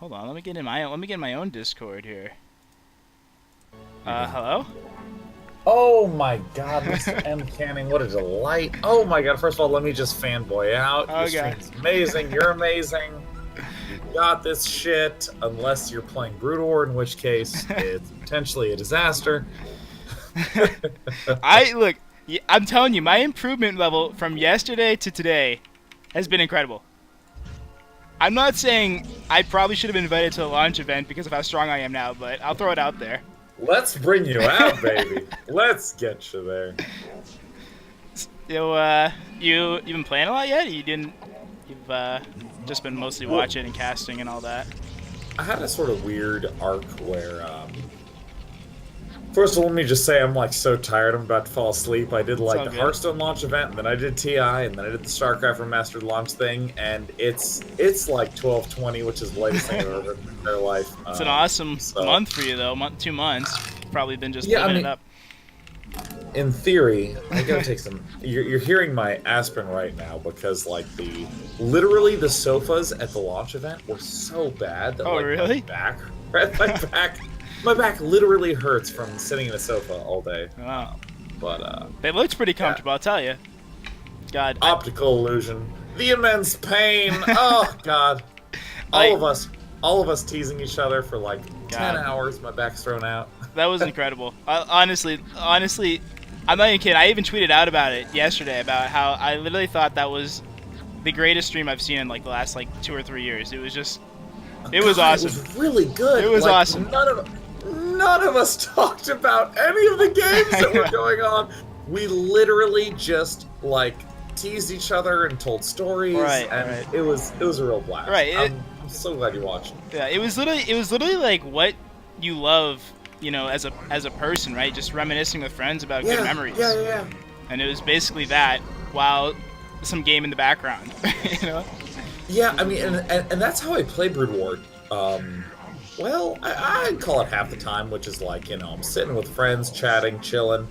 Hold on, let me get in my own Discord here. Hello? Oh my god, Mr. MCanning, what a delight. Oh my god, first of all, let me just fanboy out. Your Okay. stream's amazing, you're amazing. You got this shit, unless you're playing Brood War, in which case it's potentially a disaster. Look, I'm telling you, my improvement level from yesterday to today has been incredible. I'm not saying I probably should have been invited to the launch event because of how strong I am now, but I'll throw it out there. Let's bring you out, baby. Let's get you there. You've been playing a lot yet? You've just been mostly watching and casting and all that. I had a sort of weird arc where, first of all, let me just say I'm like so tired. I'm about to fall asleep. I did like the Hearthstone launch event, and then I did TI, and then I did the Starcraft Remastered launch thing, and it's like 12:20, which is the latest thing I've ever done in their life. It's an awesome month for you, though. 2 months. Probably been just living it up. In theory, I gotta take some. You're hearing my aspirin right now because like literally the sofas at the launch event were so bad that really? my back literally hurts from sitting in a sofa all day. Wow. But they looked pretty comfortable, I'll tell you. God. Optical illusion, the immense pain. Oh God. All of us teasing each other for like 10 hours. My back's thrown out. That was incredible. Honestly, I'm not even kidding. I even tweeted out about it yesterday about how I literally thought that was the greatest stream I've seen in like the last like 2 or 3 years. It was just, it was awesome. It was really good. It was awesome. None of us talked about any of the games that were going on. We literally just like teased each other and told stories, and it was a real blast. Right. I'm so glad you watched. Yeah, it was literally like what you love, you know, as a person, right? Just reminiscing with friends about good memories. Yeah. And it was basically that, while some game in the background, you know. Yeah, I mean, and that's how I play Brood War. Well, I'd call it half the time, which is like, you know, I'm sitting with friends, chatting, chilling,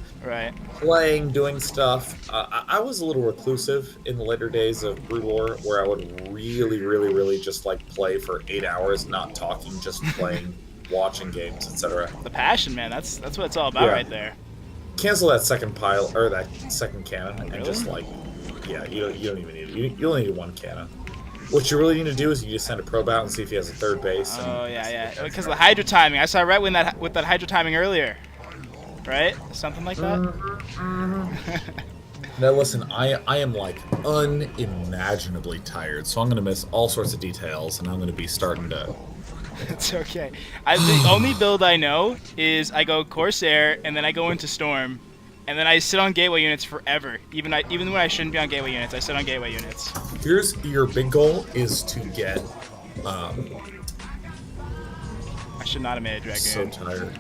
playing, doing stuff. I was a little reclusive in the later days of Brood War, where I would really just like play for 8 hours, not talking, just playing, watching games, etc. The passion, man. That's what it's all about right there. Cancel that second pile or that second cannon, and just like, you don't even need it. You only need one cannon. What you really need to do is you just send a probe out and see if he has a third base. Oh yeah, because the hydro timing. I saw right with that hydro timing earlier, right? Something like that. Now listen, I am like unimaginably tired, so I'm gonna miss all sorts of details, and I'm gonna be starting to. It's okay. The only build I know is I go Corsair and then I go into Storm, and then I sit on gateway units forever. Even when I shouldn't be on gateway units, I sit on gateway units. Here's your big goal: is to get. I should not have made a dragoon. So tired.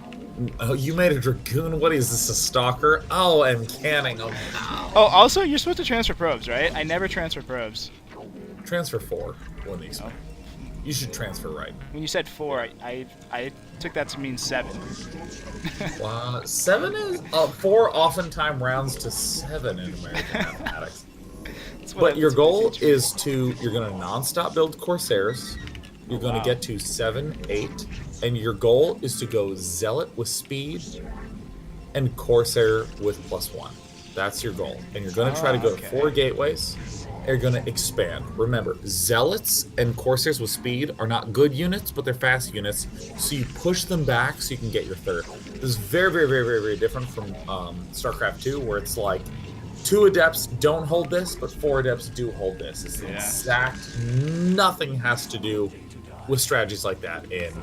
Oh, you made a dragoon? What is this? A stalker? Oh, MCanning. Oh, no. Oh, also, you're supposed to transfer probes, right? I never transfer probes. Transfer 4 when they expire. You should transfer right. When you said 4, I took that to mean 7. 7 is 4 oftentimes rounds to 7 in American mathematics. But your goal is you're going to non-stop build Corsairs. You're going to get to 7, 8, and your goal is to go Zealot with speed and Corsair with +1. That's your goal. And you're going to try to go to 4 gateways. Are going to expand. Remember, Zealots and Corsairs with speed are not good units, but they're fast units, so you push them back so you can get your third. This is very different from StarCraft 2, where it's like 2 Adepts don't hold this, but 4 Adepts do hold this. It's the exact, nothing has to do with strategies like that in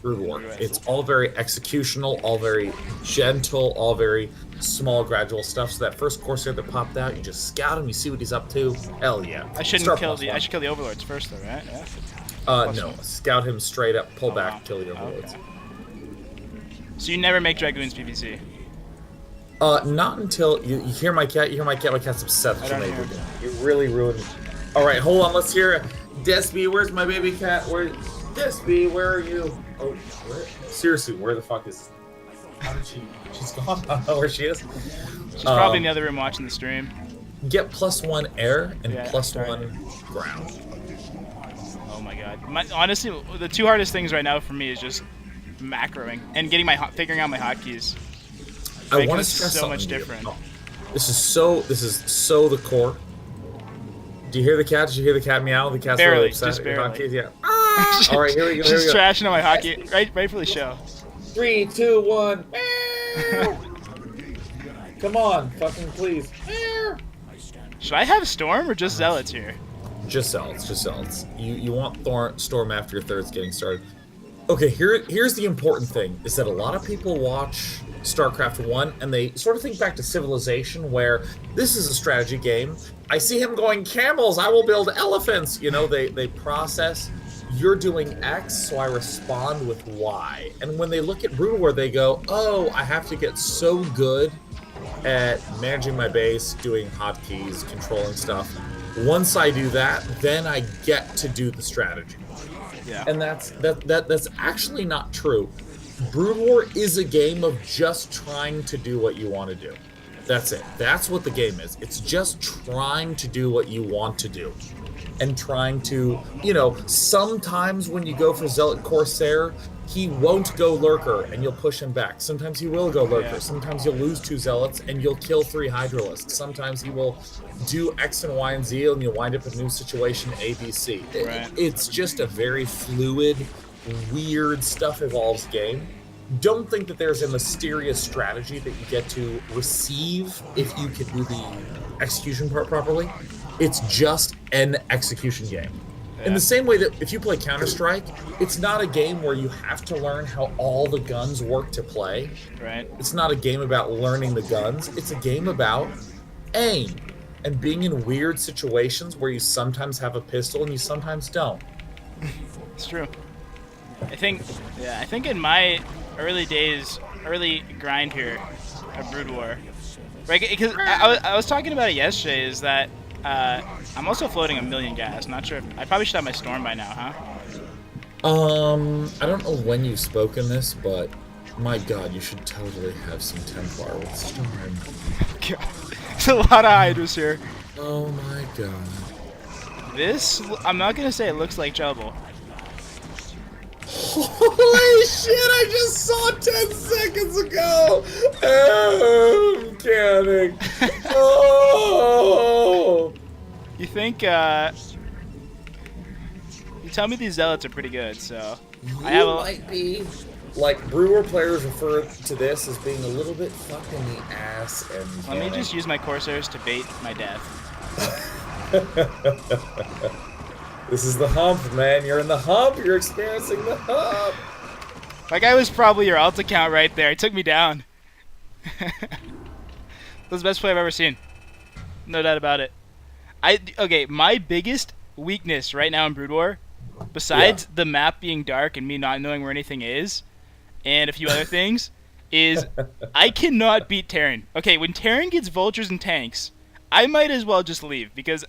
Brood War. It's all very executional, all very gentle, all very small, gradual stuff. So that first Corsair that popped out, you just scout him, you see what he's up to. Hell yeah! I should kill the overlords first, though, right? Yeah. No, scout him straight up, pull back, kill the overlords. Okay. So you never make dragoons PvC? Not until you hear my cat. You hear my cat. My cat's upset that you made it. You really ruined it. All right, hold on. Let's hear it. Desby, where's my baby cat? Desby, where are you? Oh, where? Seriously, where the fuck is? How did she? She's gone. I don't know where she is. She's probably in the other room watching the stream. get +1 air and Yeah, +1 ground. Oh my god. Honestly, the two hardest things right now for me is just macroing and getting figuring out my hotkeys. I want to stress so something much to you. different. Oh, this is so the core. Do you hear the cat? Did you hear the cat meow? The cat's Barely, really upset. just barely. Hotkeys? Yeah. Ah! All right, here we go. Just trashing on my hotkey, right for the show. 3, 2, 1. Meow. Come on, fucking please. Meow. Should I have Storm or just Zealots here? Just Zealots, just Zealots. You want Storm after your third's getting started. Okay, here's the important thing, is that a lot of people watch StarCraft 1 and they sort of think back to Civilization, where this is a strategy game. I see him going, camels, I will build elephants. You know, they process, you're doing X, so I respond with Y. And when they look at Brood War, they go, oh, I have to get so good at managing my base, doing hotkeys, controlling stuff. Once I do that, then I get to do the strategy. Yeah. And that's actually not true. Brood War is a game of just trying to do what you want to do. That's it. That's what the game is. It's just trying to do what you want to do. And trying to, you know, sometimes when you go for Zealot Corsair, he won't go Lurker and you'll push him back. Sometimes he will go Lurker. Yeah. Sometimes you'll lose 2 Zealots and you'll kill 3 Hydralisks. Sometimes he will do X and Y and Z and you'll wind up in a new situation A, B, C. Right. It's just a very fluid, weird, stuff evolves game. Don't think that there's a mysterious strategy that you get to receive if you can do the execution part properly. It's just an execution game. Yeah. In the same way that if you play Counter-Strike, it's not a game where you have to learn how all the guns work to play. Right. It's not a game about learning the guns. It's a game about aim and being in weird situations where you sometimes have a pistol and you sometimes don't. It's true. I think in my early grind here of Brood War, right? Because I was talking about it yesterday. Is that I'm also floating 1,000,000 gas. Not sure. I probably should have my Storm by now, huh? I don't know when you've spoken this, but my God, you should totally have some Templar with Storm. God. There's a lot of Hydras here. Oh my God. This, I'm not gonna say it looks like trouble. Holy shit, I just saw 10 seconds ago! MCanning! Oh! You think, you tell me these Zealots are pretty good, so... might be. Like, Brood War players refer to this as being a little bit fucked in the ass and... Let me just use my Corsairs to bait my death. This is the hump, man. You're in the hump. You're experiencing the hump. That guy was probably your ult account right there. He took me down. That was the best play I've ever seen. No doubt about it. Okay, my biggest weakness right now in Brood War, besides the map being dark and me not knowing where anything is, and a few other things, is I cannot beat Terran. Okay, when Terran gets vultures and tanks, I might as well just leave because...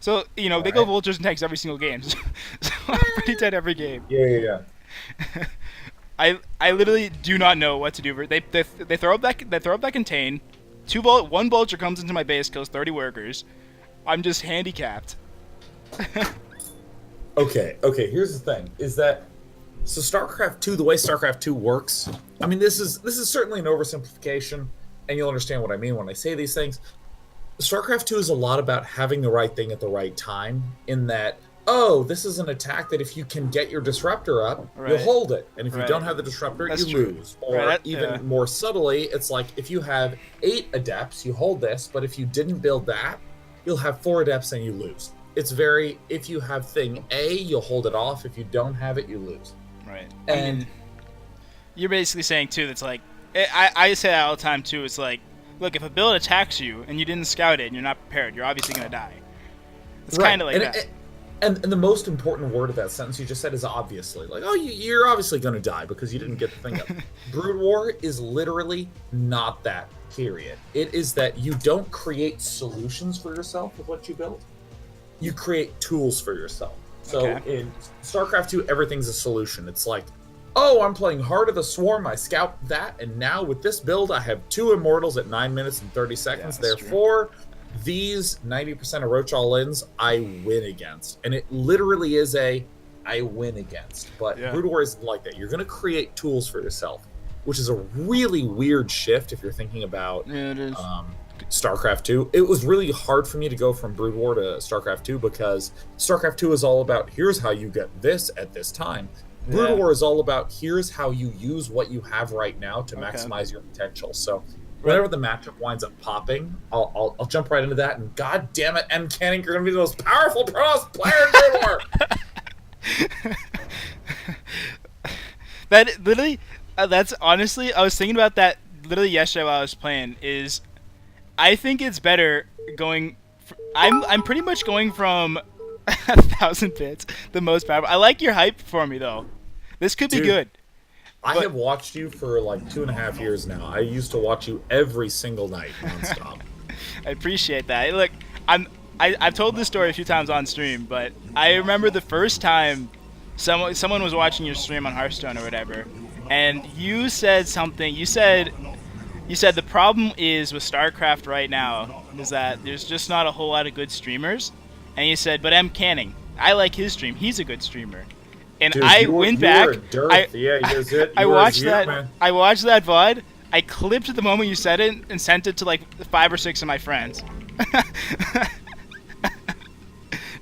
So, you know, they go vultures and tanks every single game. So I'm pretty dead every game. Yeah. I literally do not know what to do. They throw up that contain. One vulture comes into my base, kills 30 workers. I'm just handicapped. Okay, here's the thing. Is that so StarCraft 2, the way StarCraft 2 works, I mean this is certainly an oversimplification, and you'll understand what I mean when I say these things. StarCraft 2 is a lot about having the right thing at the right time, in that, oh, this is an attack that if you can get your disruptor up, you'll hold it. And if you don't have the disruptor, you lose. Or even more subtly, it's like if you have 8 adepts, you hold this, but if you didn't build that, you'll have 4 adepts and you lose. It's very, if you have thing A, you'll hold it off. If you don't have it, you lose. Right. And I mean, you're basically saying, too, that's like, I say that all the time, too, it's like, look, if a build attacks you and you didn't scout it and you're not prepared, you're obviously going to die. It's kind of like that. And the most important word of that sentence you just said is obviously. Like, oh, you're obviously going to die because you didn't get the thing up. Brood War is literally not that, period. It is that you don't create solutions for yourself with what you build. You create tools for yourself. So in StarCraft 2, everything's a solution. It's like, oh, I'm playing Heart of the Swarm, I scout that, and now with this build, I have 2 Immortals at 9 minutes and 30 seconds. Therefore, These 90% of Roach all-ins, I win against. And it literally is I win against. But Brood War isn't like that. You're going to create tools for yourself, which is a really weird shift if you're thinking about StarCraft 2. It was really hard for me to go from Brood War to StarCraft 2 because StarCraft 2 is all about here's how you get this at this time. Brood War is all about here's how you use what you have right now to maximize your potential. So whenever the matchup winds up popping, I'll jump right into that. And god damn it, MCanning, you're going to be the most powerful Protoss player in Brood War. That literally, that's honestly, I was thinking about that literally yesterday while I was playing. Is I think it's better going. I'm pretty much going from 1,000 bits, the most powerful. I like your hype for me though. This could be good. I have watched you for like 2.5 years now. I used to watch you every single night nonstop. I appreciate that. Look, I've told this story a few times on stream, but I remember the first time someone was watching your stream on Hearthstone or whatever, and you said something. You said the problem is with StarCraft right now is that there's just not a whole lot of good streamers, and you said, but MCanning, I like his stream. He's a good streamer. And dude, I went back. I watched that. I watched that VOD. I clipped the moment you said it and sent it to like 5 or 6 of my friends.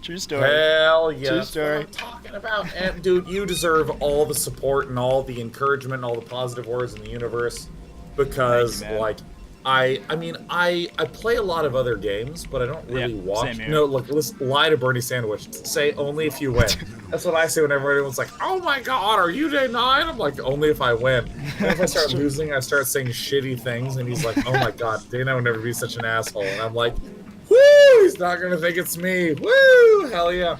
True story. Hell yeah. True story. That's what I'm talking about. And dude, you deserve all the support and all the encouragement and all the positive words in the universe because like I mean I play a lot of other games, but I don't really watch. No, look, let's lie to Bernie Sandwich. Say only if you win. That's what I say whenever everyone's like, "Oh my God, are you Day9?" I'm like, "Only if I win." And if I start losing, I start saying shitty things, and he's like, "Oh my God, Day9 would never be such an asshole." And I'm like, "Woo! He's not gonna think it's me. Woo! Hell yeah!"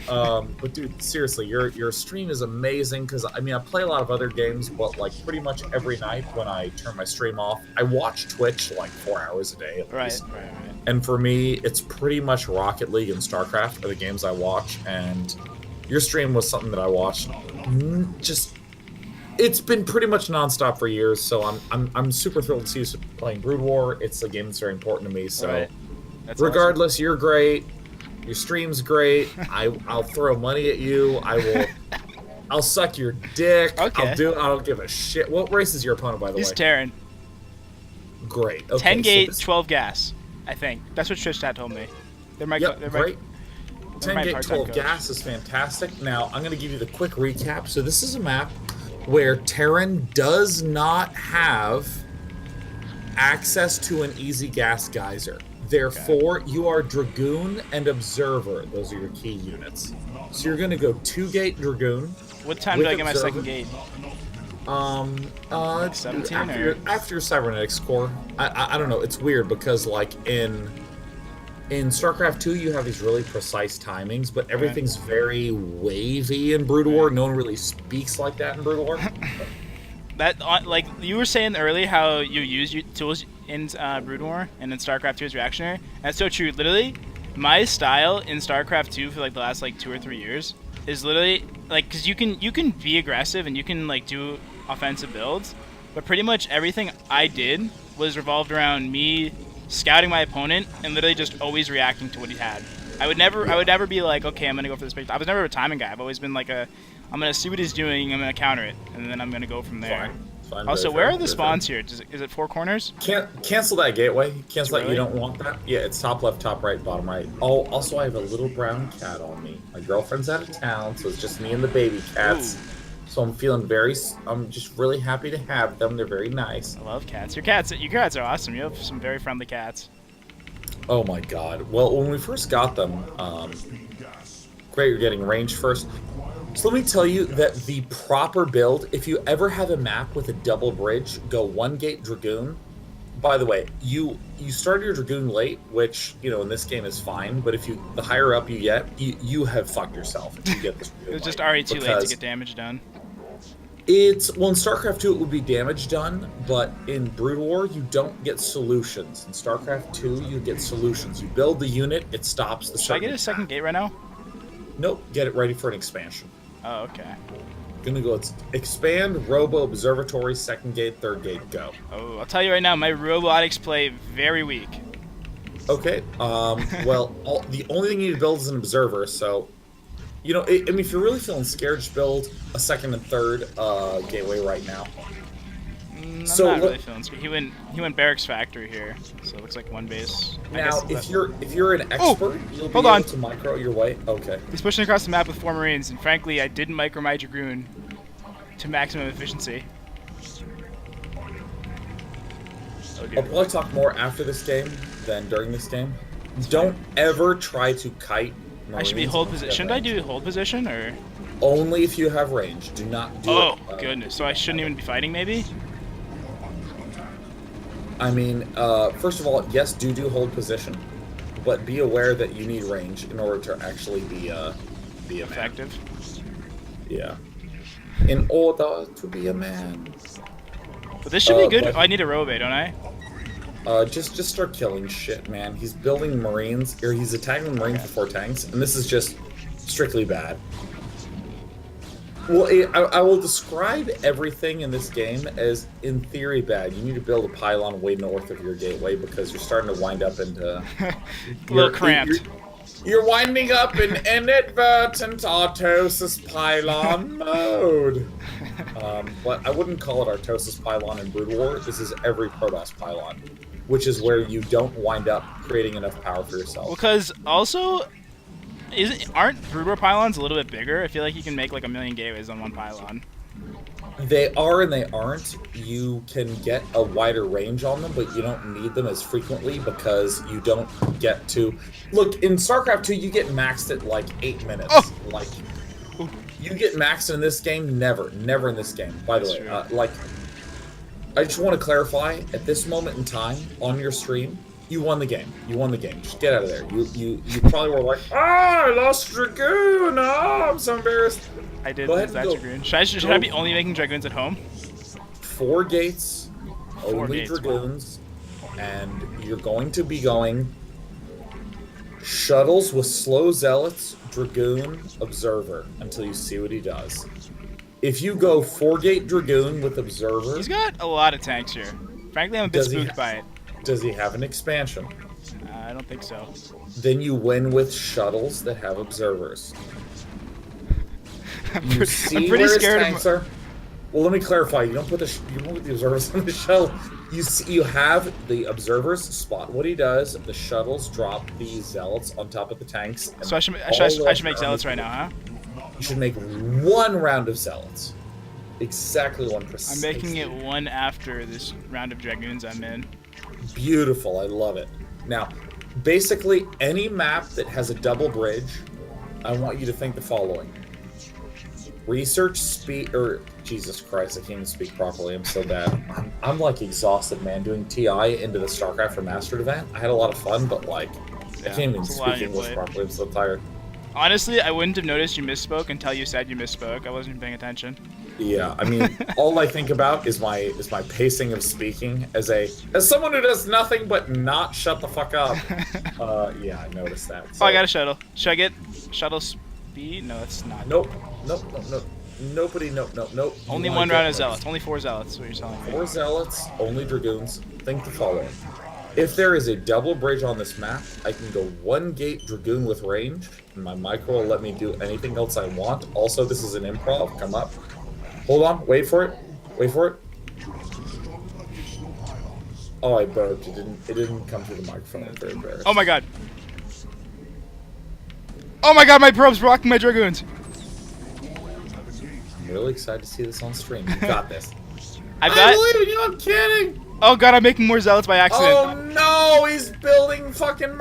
But dude, seriously, your stream is amazing because I mean I play a lot of other games, but like pretty much every night when I turn my stream off, I watch Twitch like 4 hours a day at least. Right. And for me, it's pretty much Rocket League and StarCraft are the games I watch. And your stream was something that I watched. It's been pretty much nonstop for years. So I'm super thrilled to see you playing Brood War. It's a game that's very important to me. So regardless, awesome. You're great. Your stream's great. I'll throw money at you. I'll suck your dick. Okay. I don't give a shit. What race is your opponent, by the way? He's Terran. Great. Okay, 10 gate, 12 gas. I think that's what Trishtat told me. Great. 10 gate, 12 gas is fantastic. Now I'm going to give you the quick recap. So this is a map where Terran does not have access to an easy gas geyser. Therefore, you are Dragoon and Observer. Those are your key units. So you're going to go 2-gate Dragoon. What time do I get my second gate? 17 after your cybernetics core. I don't know. It's weird because like in StarCraft 2 you have these really precise timings, but everything's very wavy in Brood War. No one really speaks like that in Brood War. That like you were saying earlier, how you use your tools in Brood War and in StarCraft 2 is reactionary. That's so true. Literally, my style in StarCraft 2 for like the last like 2 or 3 years is literally like because you can be aggressive and you can like do offensive builds, but pretty much everything I did was revolved around me scouting my opponent and literally just always reacting to what he had. I would never be like, okay, I'm gonna go for this base. I was never a timing guy. I've always been like I'm gonna see what he's doing, I'm gonna counter it, and then I'm gonna go from there. Fine, also, where are the spawns here? Is it 4 corners? Cancel that gateway. Cancel that. Really? You don't want that. Yeah, it's top left, top right, bottom right. Oh, also I have a little brown cat on me. My girlfriend's out of town, so it's just me and the baby cats. Ooh. So I'm just really happy to have them. They're very nice. I love cats. Your cats are awesome. You have some very friendly cats. Oh my God. Well, when we first got them, great, you're getting range first. So let me tell you that the proper build, if you ever have a map with a double bridge, go 1-gate Dragoon. By the way, you start your Dragoon late, which, you know, in this game is fine, but if the higher up you get, you have fucked yourself if you get this Dragoon. It was just already too late to get damage done. Well, in StarCraft 2 it would be damage done, but in Brood War you don't get solutions. In StarCraft 2 you get solutions. You build the unit, it stops the Should I get a second gate right now? Nope, get it ready for an expansion. Oh, okay. Gonna go expand, Robo, Observatory, 2nd gate, 3rd gate, go. Oh, I'll tell you right now, my robotics play very weak. Okay. Well, the only thing you need to build is an observer. So, you know, I mean, if you're really feeling scared, just build a second and third gateway right now. I'm So not really look, feeling scared. He went barracks factory here, so it looks like one base. I now guess if you're an expert, you'll be hold able on. to micro your way. Okay. He's pushing across the map with 4 Marines, and frankly, I didn't micro my Dragoon to maximum efficiency. Oh, I'll probably talk more after this game than during this game. Don't ever try to kite Marines. I should be hold position. Shouldn't I do hold position or? Only if you have range. Do not do it. Oh goodness! So I shouldn't even be fighting, maybe? I mean, first of all, yes, do hold position, but be aware that you need range in order to actually be Effective. Yeah. In order to be a man. But this should be good. Oh, I need a robe, don't I? Just start killing shit, man. He's building Marines, or he's attacking Marines before tanks, and this is just strictly bad. Well, I will describe everything in this game as, in theory, bad. You need to build a pylon way north of your gateway because you're starting to wind up into... a little cramped. You're winding up in inadvertent Artosis pylon mode. But I wouldn't call it Artosis pylon in Brood War. This is every Protoss pylon, which is where you don't wind up creating enough power for yourself. Because also, aren't Brood War pylons a little bit bigger? I feel like you can make like 1,000,000 gateways on one pylon. They are and they aren't. You can get a wider range on them, but you don't need them as frequently because you don't get to... Look, in StarCraft 2, you get maxed at like 8 minutes. Oh! Like, you get maxed in this game? Never. Never in this game. By the way, like, I just want to clarify, at this moment in time, on your stream, you won the game. You won the game. Just get out of there. You probably were like, I lost Dragoon! Oh, I'm so embarrassed. I did lose that Dragoon. Should I be only making Dragoons at home? 4 gates, only Dragoons, and you're going to be going shuttles with slow zealots, Dragoon, Observer, until you see what he does. If you go 4-gate Dragoon with Observer... He's got a lot of tanks here. Frankly, I'm a bit spooked by it. Does he have an expansion? I don't think so. Then you win with shuttles that have Observers. I'm pretty scared of... Well, let me clarify. You don't put the observers on the shuttle. You have the observers spot what he does. The shuttles drop the zealots on top of the tanks. So I should make zealots right now, huh? You should make 1 round of zealots. Exactly 1 percent. I'm making it 1 after this round of dragoons I'm in. Beautiful. I love it. Now, basically, any map that has a double bridge, I want you to think the following. Research speed, or Jesus Christ, I can't even speak properly. I'm so bad. I'm like exhausted, man. Doing TI into the Starcraft Remastered event. I had a lot of fun, but like, I can't even speak English properly. I'm so tired. Honestly, I wouldn't have noticed you misspoke until you said you misspoke. I wasn't even paying attention. Yeah, I mean, all I think about is my pacing of speaking as someone who does nothing but not shut the fuck up. Yeah, I noticed that. So. Oh, I got a shuttle. Should I get shuttle speed? No, that's not. Nope. Nobody. Only 1 round of zealots. Only 4 zealots. What you're telling me. 4 zealots. Only dragoons. Think the following. If there is a double bridge on this map, I can go 1-gate dragoon with range, and my micro will let me do anything else I want. Also, this is an improv. Come up. Hold on. Wait for it. Oh, I burped. It didn't come through the microphone. I'm very embarrassed. Oh my god. Oh my god, my probe's blocking my dragoons. I'm really excited to see this on stream. You got this. I believe in you. I'm kidding. Oh god, I'm making more zealots by accident. Oh no, he's building fucking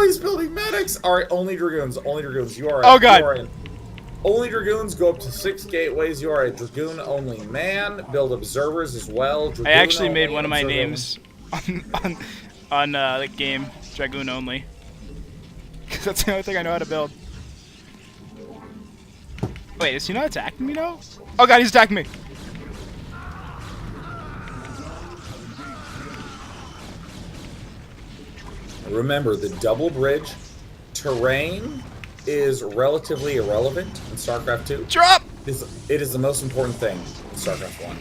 he's building medics. All right, only dragoons. You are. Oh god. Only dragoons go up to 6 gateways. You are a dragoon only man. Build observers as well. Dragoon I actually made one of my names on the game dragoon only. Cause that's the only thing I know how to build. Wait, is he not attacking me now? Oh god, he's attacking me! Remember, the double bridge terrain is relatively irrelevant in StarCraft 2. Drop! It is the most important thing in StarCraft 1.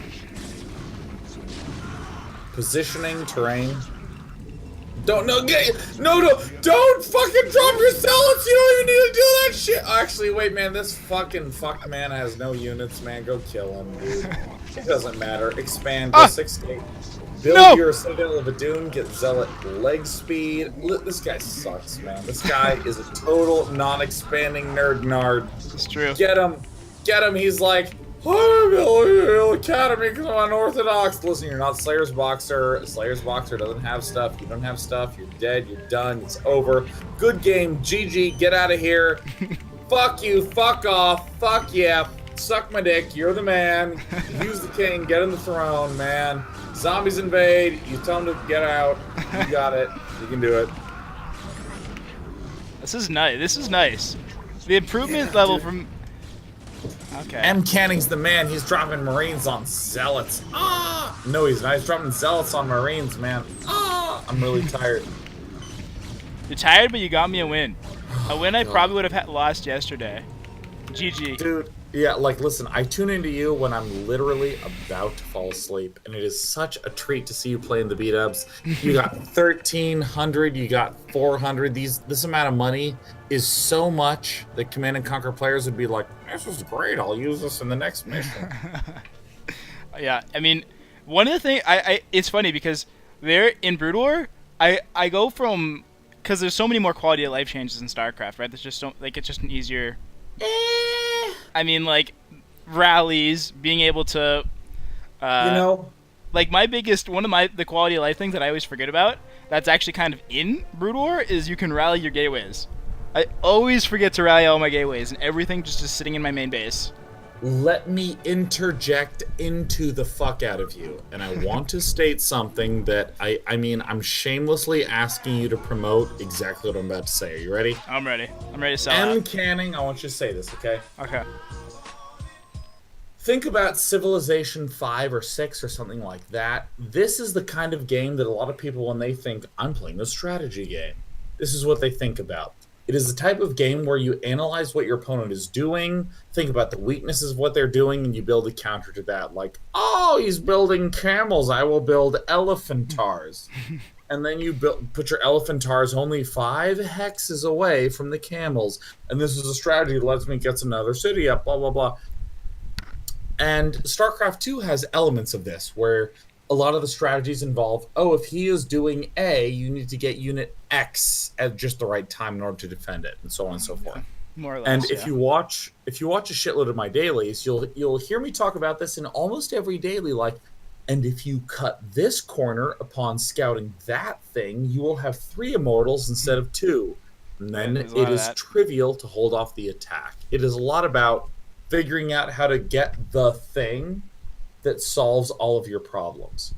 Positioning, terrain, Don't no get no don't fucking drop your zealots. You don't even need to do that shit. Actually, wait, man. This fucking fuck man has no units, man. Go kill him, dude. It doesn't matter. Expand. Go 6-8. Build your Citadel of Adun. Get zealot leg speed. This guy sucks, man. This guy is a total non-expanding nerd nard. It's true. Get him. Get him. He's like, I'm building Academy because I'm unorthodox. Listen, you're not Slayer's Boxer. Slayer's Boxer doesn't have stuff. You don't have stuff. You're dead. You're done. It's over. Good game. GG. Get out of here. Fuck you. Fuck off. Fuck yeah. Suck my dick. You're the man. Use the king. Get on the throne, man. Zombies invade. You tell them to get out. You got it. You can do it. This is nice. This is nice. The improvement level from... Okay. MCanning's the man. He's dropping Marines on Zealots. Ah! No, he's not. He's dropping Zealots on Marines, man. Ah! I'm really tired. You're tired, but you got me a win. A win I probably would have lost yesterday. GG. Dude, yeah, like, listen, I tune into you when I'm literally about to fall asleep, and it is such a treat to see you playing the B-dubs. You got 1,300, you got 400. This amount of money is so much that Command and Conquer players would be like, this is great, I'll use this in the next mission. Yeah, I mean, one of the things, it's funny because there in Brood War, I go from, because there's so many more quality of life changes in StarCraft, right? There's just so, like, it's just an easier... I mean, like, rallies, being able to, you know, like, my biggest, one of the quality of life things that I always forget about, that's actually kind of in Brood War, is you can rally your gateways. I always forget to rally all my gateways, and everything just is sitting in my main base. Let me interject into the fuck out of you, and I want to state something that I mean, I'm shamelessly asking you to promote exactly what I'm about to say. Are you ready? I'm ready. I'm ready to sell out. MCanning, I want you to say this, okay? Okay. Think about Civilization 5 or 6 or something like that. This is the kind of game that a lot of people, when they think, I'm playing a strategy game, this is what they think about. It is the type of game where you analyze what your opponent is doing, think about the weaknesses of what they're doing, and you build a counter to that. Like, oh, he's building camels, I will build elephantars. And then you put your elephantars only 5 hexes away from the camels. And this is a strategy that lets me get another city up, blah, blah, blah. And StarCraft 2 has elements of this, where a lot of the strategies involve, oh, if he is doing A, you need to get unit X at just the right time in order to defend it, and so on and so forth. More or less. And if you watch a shitload of my dailies, you'll hear me talk about this in almost every daily, like, and if you cut this corner upon scouting that thing, you will have 3 immortals instead of 2. And then it is trivial to hold off the attack. It is a lot about figuring out how to get the thing that solves all of your problems.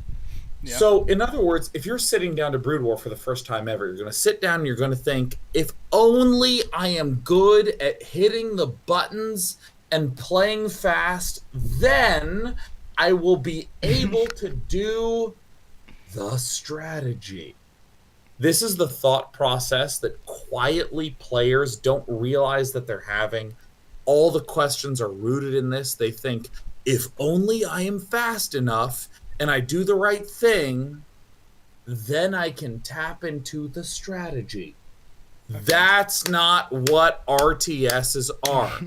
Yeah. So, in other words, if you're sitting down to Brood War for the first time ever, you're going to sit down and you're going to think, if only I am good at hitting the buttons and playing fast, then I will be able to do the strategy. This is the thought process that quietly players don't realize that they're having. All the questions are rooted in this. They think, if only I am fast enough and I do the right thing, then I can tap into the strategy. Okay. That's not what RTSs are.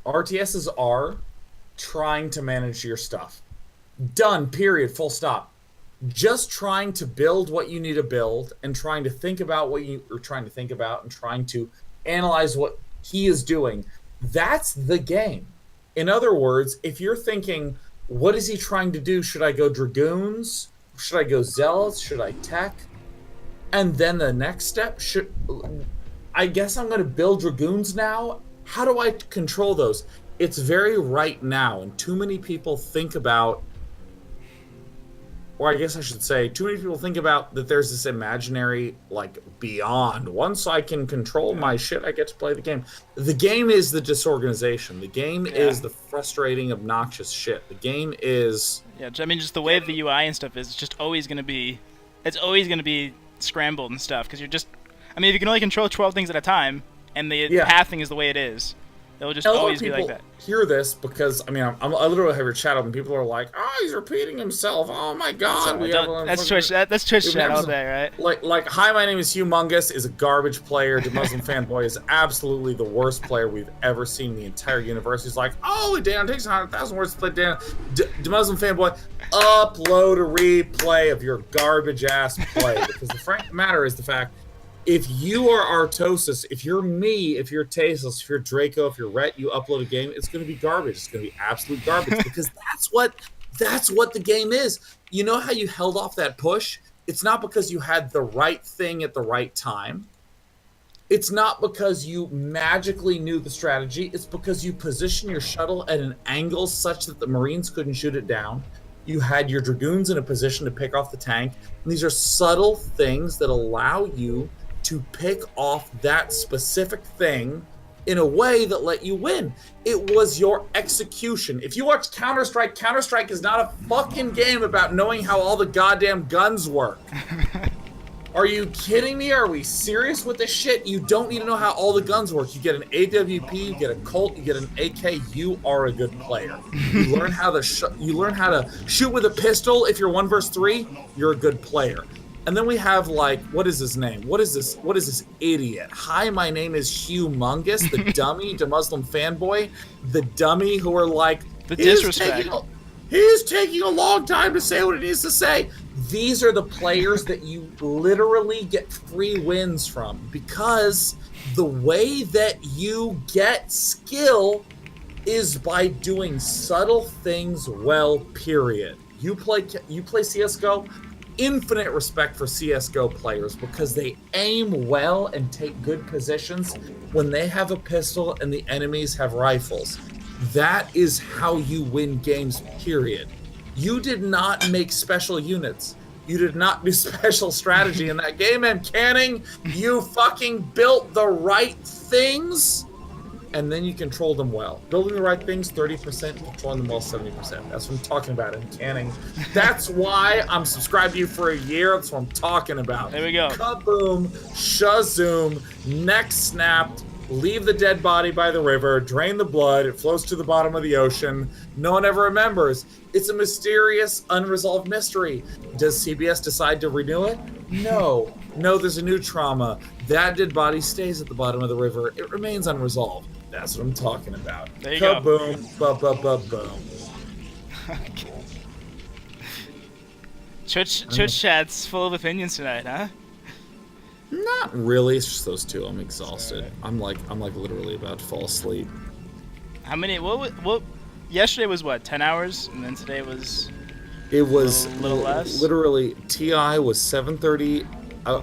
RTSs are trying to manage your stuff. Done, period, full stop. Just trying to build what you need to build and trying to think about what you are trying to think about and trying to analyze what he is doing. That's the game. In other words, if you're thinking, what is he trying to do? Should I go Dragoons? Should I go Zealots? Should I tech? And then the next step, I guess I'm going to build Dragoons now? How do I control those? It's very right now, and too many people think about, or I guess I should say, too many people think about that there's this imaginary, like, beyond. Once I can control my shit, I get to play the game. The game is the disorganization. The game is the frustrating, obnoxious shit. The game is... Yeah, I mean, just the way the UI and stuff is, it's just always going to be... It's always going to be scrambled and stuff, because you're just... I mean, if you can only control 12 things at a time, and the pathing is the way it is, It'll just And a lot of always be like people that. hear this because I mean I literally have your chat open. People are like, I mean I literally have your chat open. People are like, oh, he's repeating himself. Oh my God, we have That's Twitch. That's Twitch chat all day, right? like hi, my name is Humongous is a garbage player. The Muslim fanboy is absolutely the worst player we've ever seen in the entire universe. He's like, oh, Dan takes 100,000 words to play Dan. The Muslim fanboy, upload a replay of your garbage ass play because the frank matter is the fact. If you are Artosis, if you're me, if you're Tasos, if you're Draco, if you're Rhett, you upload a game, it's going to be garbage. It's going to be absolute garbage because that's what the game is. You know how you held off that push? It's not because you had the right thing at the right time. It's not because you magically knew the strategy. It's because you positioned your shuttle at an angle such that the Marines couldn't shoot it down. You had your Dragoons in a position to pick off the tank. And these are subtle things that allow you to pick off that specific thing in a way that let you win. It was your execution. If you watch Counter-Strike, Counter-Strike is not a fucking game about knowing how all the goddamn guns work. Are you kidding me? Are we serious with this shit? You don't need to know how all the guns work. You get an AWP, you get a Colt, you get an AK. You are a good player. You learn how to shoot with a pistol. If you're 1 versus 3, you're a good player. And then we have like, what is his name? What is this idiot? Hi, my name is Humongous, the dummy, the Muslim fanboy, the dummy who are like the disrespect. He's taking a long time to say what he needs to say. These are the players that you literally get free wins from because the way that you get skill is by doing subtle things well, period. You play CSGO, infinite respect for CSGO players because they aim well and take good positions when they have a pistol and the enemies have rifles. That is how you win games, period. You did not make special units. You did not do special strategy in that game, MCanning. You fucking built the right things, and then you control them well. Building the right things, 30%, controlling them well, 70%. That's what I'm talking about, MCanning. That's why I'm subscribed to you for a year. That's what I'm talking about. There we go. Kaboom, shazoom, neck snapped, leave the dead body by the river, drain the blood, it flows to the bottom of the ocean. No one ever remembers. It's a mysterious, unresolved mystery. Does CBS decide to renew it? No. No, there's a new trauma. That dead body stays at the bottom of the river. It remains unresolved. That's what I'm talking about. There you Kaboom, ba-ba-ba-boom. Twitch chat's full of opinions tonight, huh? Not really. It's just those two. I'm exhausted. I'm like literally about to fall asleep. How many? What? Yesterday was what? 10 hours, and then today was. It was a little less. Literally, TI was 7:30.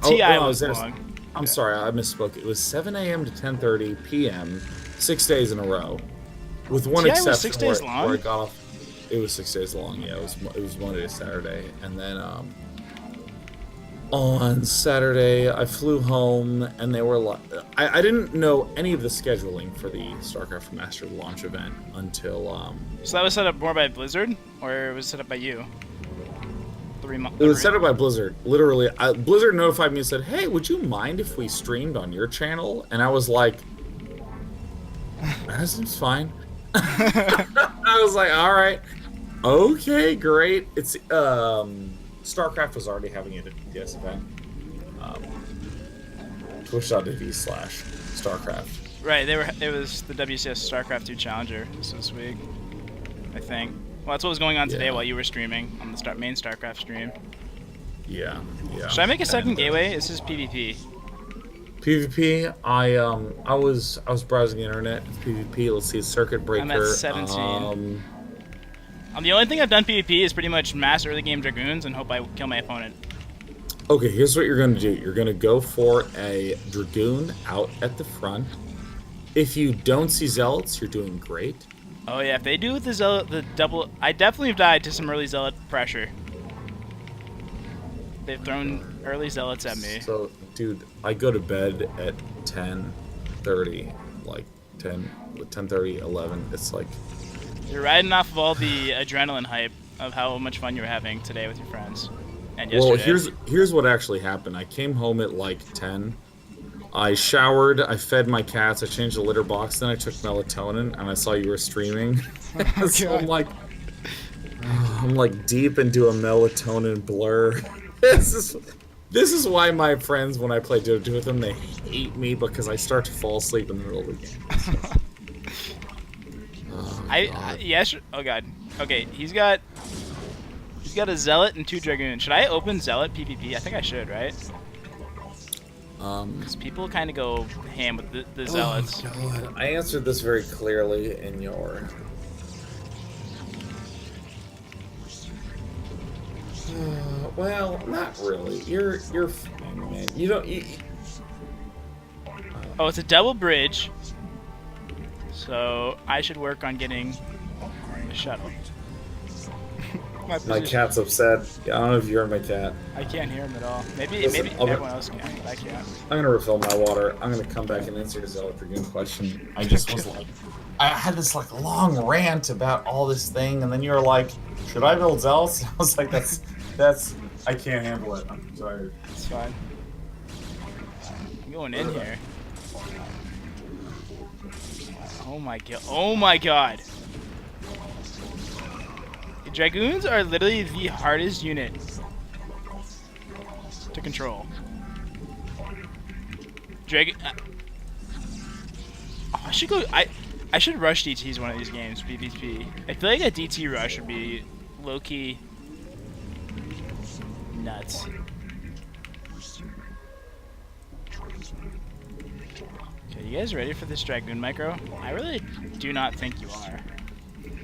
TI was long. I'm sorry, I misspoke. It was 7 a.m. to 10:30 p.m. 6 days in a row, with one TI exception was 6 days long? where I got off. It was 6 days long. Yeah, it was Monday to Saturday, and then on Saturday I flew home, and they were like, I didn't know any of the scheduling for the Starcraft Master launch event until So that was set up more by Blizzard, or it was set up by you? It was set up by Blizzard. Literally, Blizzard notified me and said, "Hey, would you mind if we streamed on your channel?" And I was like, "That seems fine." I was like, "All right, okay, great." It's StarCraft was already having a DPS event. Twitch.tv/StarCraft. Right, it was the WCS StarCraft 2 Challenger this week, I think. Well, that's what was going on today while you were streaming on the main StarCraft stream. Yeah. Should I make a second gateway? This is PvP. PvP. I was browsing the internet. PvP. Let's see, Circuit Breaker. I'm at 17. The only thing I've done PvP is pretty much mass early game Dragoons and hope I kill my opponent. Okay, here's what you're gonna do. You're gonna go for a Dragoon out at the front. If you don't see Zealots, you're doing great. Oh yeah, if they do the double, I definitely have died to some early Zealot pressure. They've thrown early Zealots at me. So, dude, I go to bed at 10:30, like 10:30, 11. It's like you're riding off of all the adrenaline hype of how much fun you were having today with your friends and yesterday. Well, here's what actually happened. I came home at like 10, I showered, I fed my cats, I changed the litter box, then I took melatonin, and I saw you were streaming. So I'm like deep into a melatonin blur. This is this is why my friends, when I play Dota with them, they hate me because I start to fall asleep in the middle of the game. Yes. Oh god. Okay, he's got a zealot and 2 dragoons. Should I open zealot PvP? I think I should, right? Because people kind of go ham with the zealots. Oh god, I answered this very clearly in your. Well, not really. You're fine, man. You don't. Oh, it's a double bridge. So I should work on getting the shuttle. My cat's upset. Yeah, I don't know if you heard my cat. I can't hear him at all. Maybe Listen, everyone else can, but I can't. I'm gonna refill my water. I'm gonna come back and answer your Zealot Dragoon question. I just was like, I had this like long rant about all this thing, and then you were like, "Should I build Zealots?" I was like, "That's I can't handle it. I'm tired." It's fine. I'm going in here. Oh my god! Oh my god! Dragoons are literally the hardest unit to control. Oh, I should go. I should rush DTs one of these games. PvP. I feel like a DT rush would be low key nuts. Okay, you guys ready for this dragoon micro? I really do not think you are.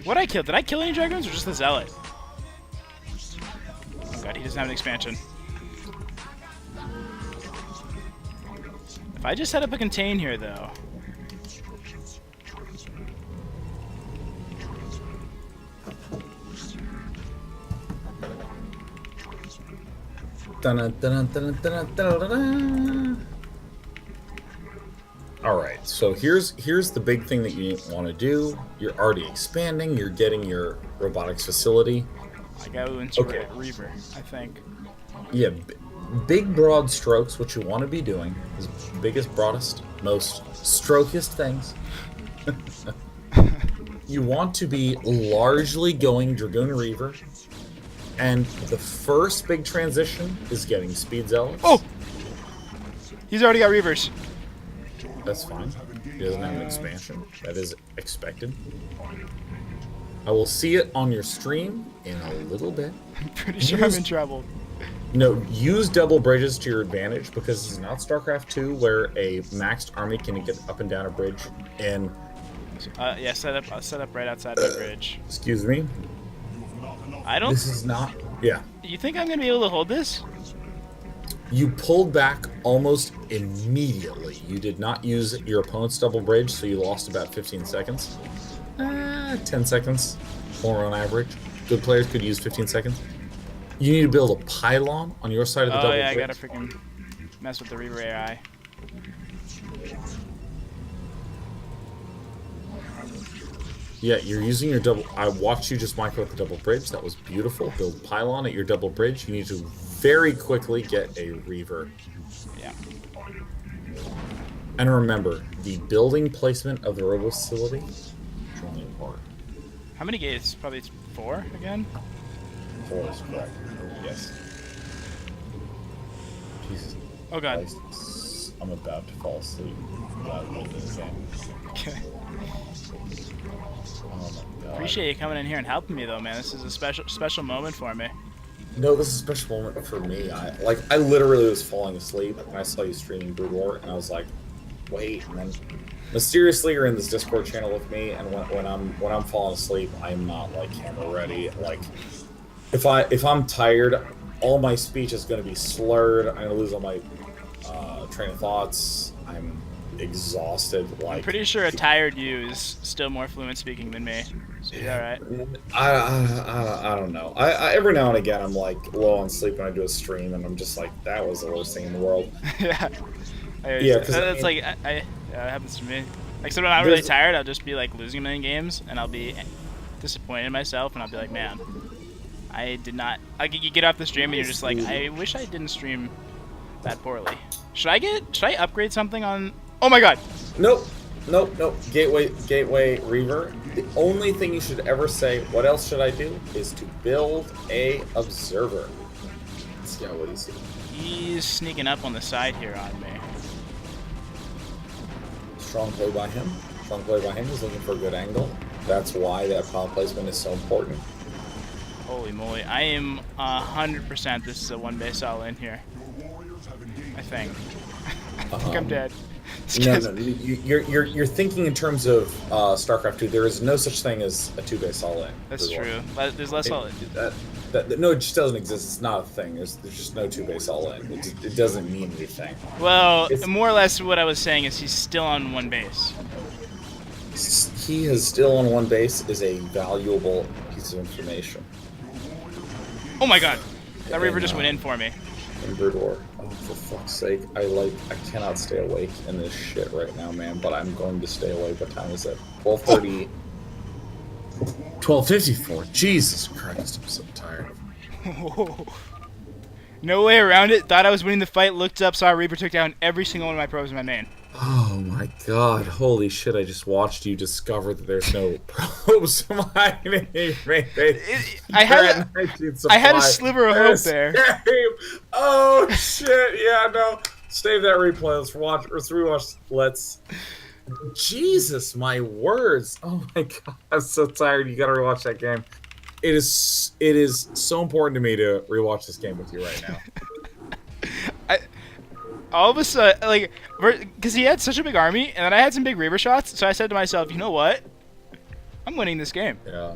What'd I kill? Did I kill any dragoons or just the zealot? Oh god, he doesn't have an expansion. If I just set up a contain here, though. Alright, so here's the big thing that you want to do. You're already expanding, you're getting your robotics facility. I go into Reaver, I think. Yeah, big broad strokes, what you want to be doing is biggest, broadest, most strokiest things. You want to be largely going Dragoon Reaver, and the first big transition is getting Speed Zealots. Oh! He's already got Reavers. That's fine. He doesn't have an expansion. That is expected. I will see it on your stream in a little bit. I'm pretty sure I'm in trouble. No, use double bridges to your advantage because this is not Starcraft 2 where a maxed army can get up and down a bridge. And yeah, set up right outside the bridge. Excuse me. I don't. This is not. Yeah. You think I'm gonna be able to hold this? You pulled back almost immediately. You did not use your opponent's double bridge, so you lost about 15 seconds. 10 seconds, more on average. Good players could use 15 seconds. You need to build a pylon on your side of the double bridge. Oh yeah, I gotta freaking mess with the Reaver AI. Yeah, you're using your double. I watched you just micro with the double bridge. That was beautiful. Build pylon at your double bridge. You need to very quickly get a Reaver. Yeah. And remember, the building placement of the robo facility is really important. How many gates? Probably 4 again? 4 is correct. Yes. Jesus. Oh god. Christ. I'm about to fall asleep. Okay. Oh my god. Appreciate you coming in here and helping me though, man. This is a special moment for me. No, this is a special moment for me. I literally was falling asleep and I saw you streaming Brood War and I was like, wait, and then mysteriously you're in this Discord channel with me, and when I'm falling asleep, I'm not like camera ready. Like if I'm tired, all my speech is gonna be slurred. I'm gonna lose all my train of thoughts. I'm exhausted. Like, I'm pretty sure a tired you is still more fluent speaking than me. So you're alright. I don't know. I every now and again I'm like low on sleep when I do a stream, and I'm just like, that was the worst thing in the world. Yeah. Yeah, because it's like yeah, it happens to me. Like, so when I'm really tired, I'll just be like losing a million games, and I'll be disappointed in myself, and I'll be like, man, I did not. Like, you get off the stream and you're just like, I wish I didn't stream that poorly. Should I upgrade something on? Oh my god. Nope. Gateway Reaver. The only thing you should ever say, what else should I do, is to build a observer. Let's see what he's doing. He's sneaking up on the side here on me. Strong play by him. Strong play by him. He's looking for a good angle. That's why that palm placement is so important. Holy moly. I am 100% this is a one base all in here. I think. I think I'm dead. No. You're thinking in terms of Starcraft 2. There is no such thing as a 2-base all-in. That's true. There's less all-in. No, it just doesn't exist. It's not a thing. There's just no 2-base all-in. It doesn't mean anything. Well, more or less what I was saying is he's still on one base. He is still on one base is a valuable piece of information. Oh my god! That Reaver just went in for me. In Brood War. Oh, for fuck's sake. I cannot stay awake in this shit right now, man, but I'm going to stay awake. What time is it? 12:30. 12:54. Jesus Christ, I'm so tired. No way around it. Thought I was winning the fight, looked up, saw a Reaper took down every single one of my probes in my main. Oh my god, holy shit, I just watched you discover that there's no probes in my main. I had a sliver of hope there. Oh shit, yeah, no. Save that replay. Let's rewatch. Jesus, my words. Oh my god, I'm so tired. You gotta rewatch that game. It is so important to me to rewatch this game with you right now. All of a sudden, like, because he had such a big army, and then I had some big Reaver shots, so I said to myself, you know what? I'm winning this game. Yeah.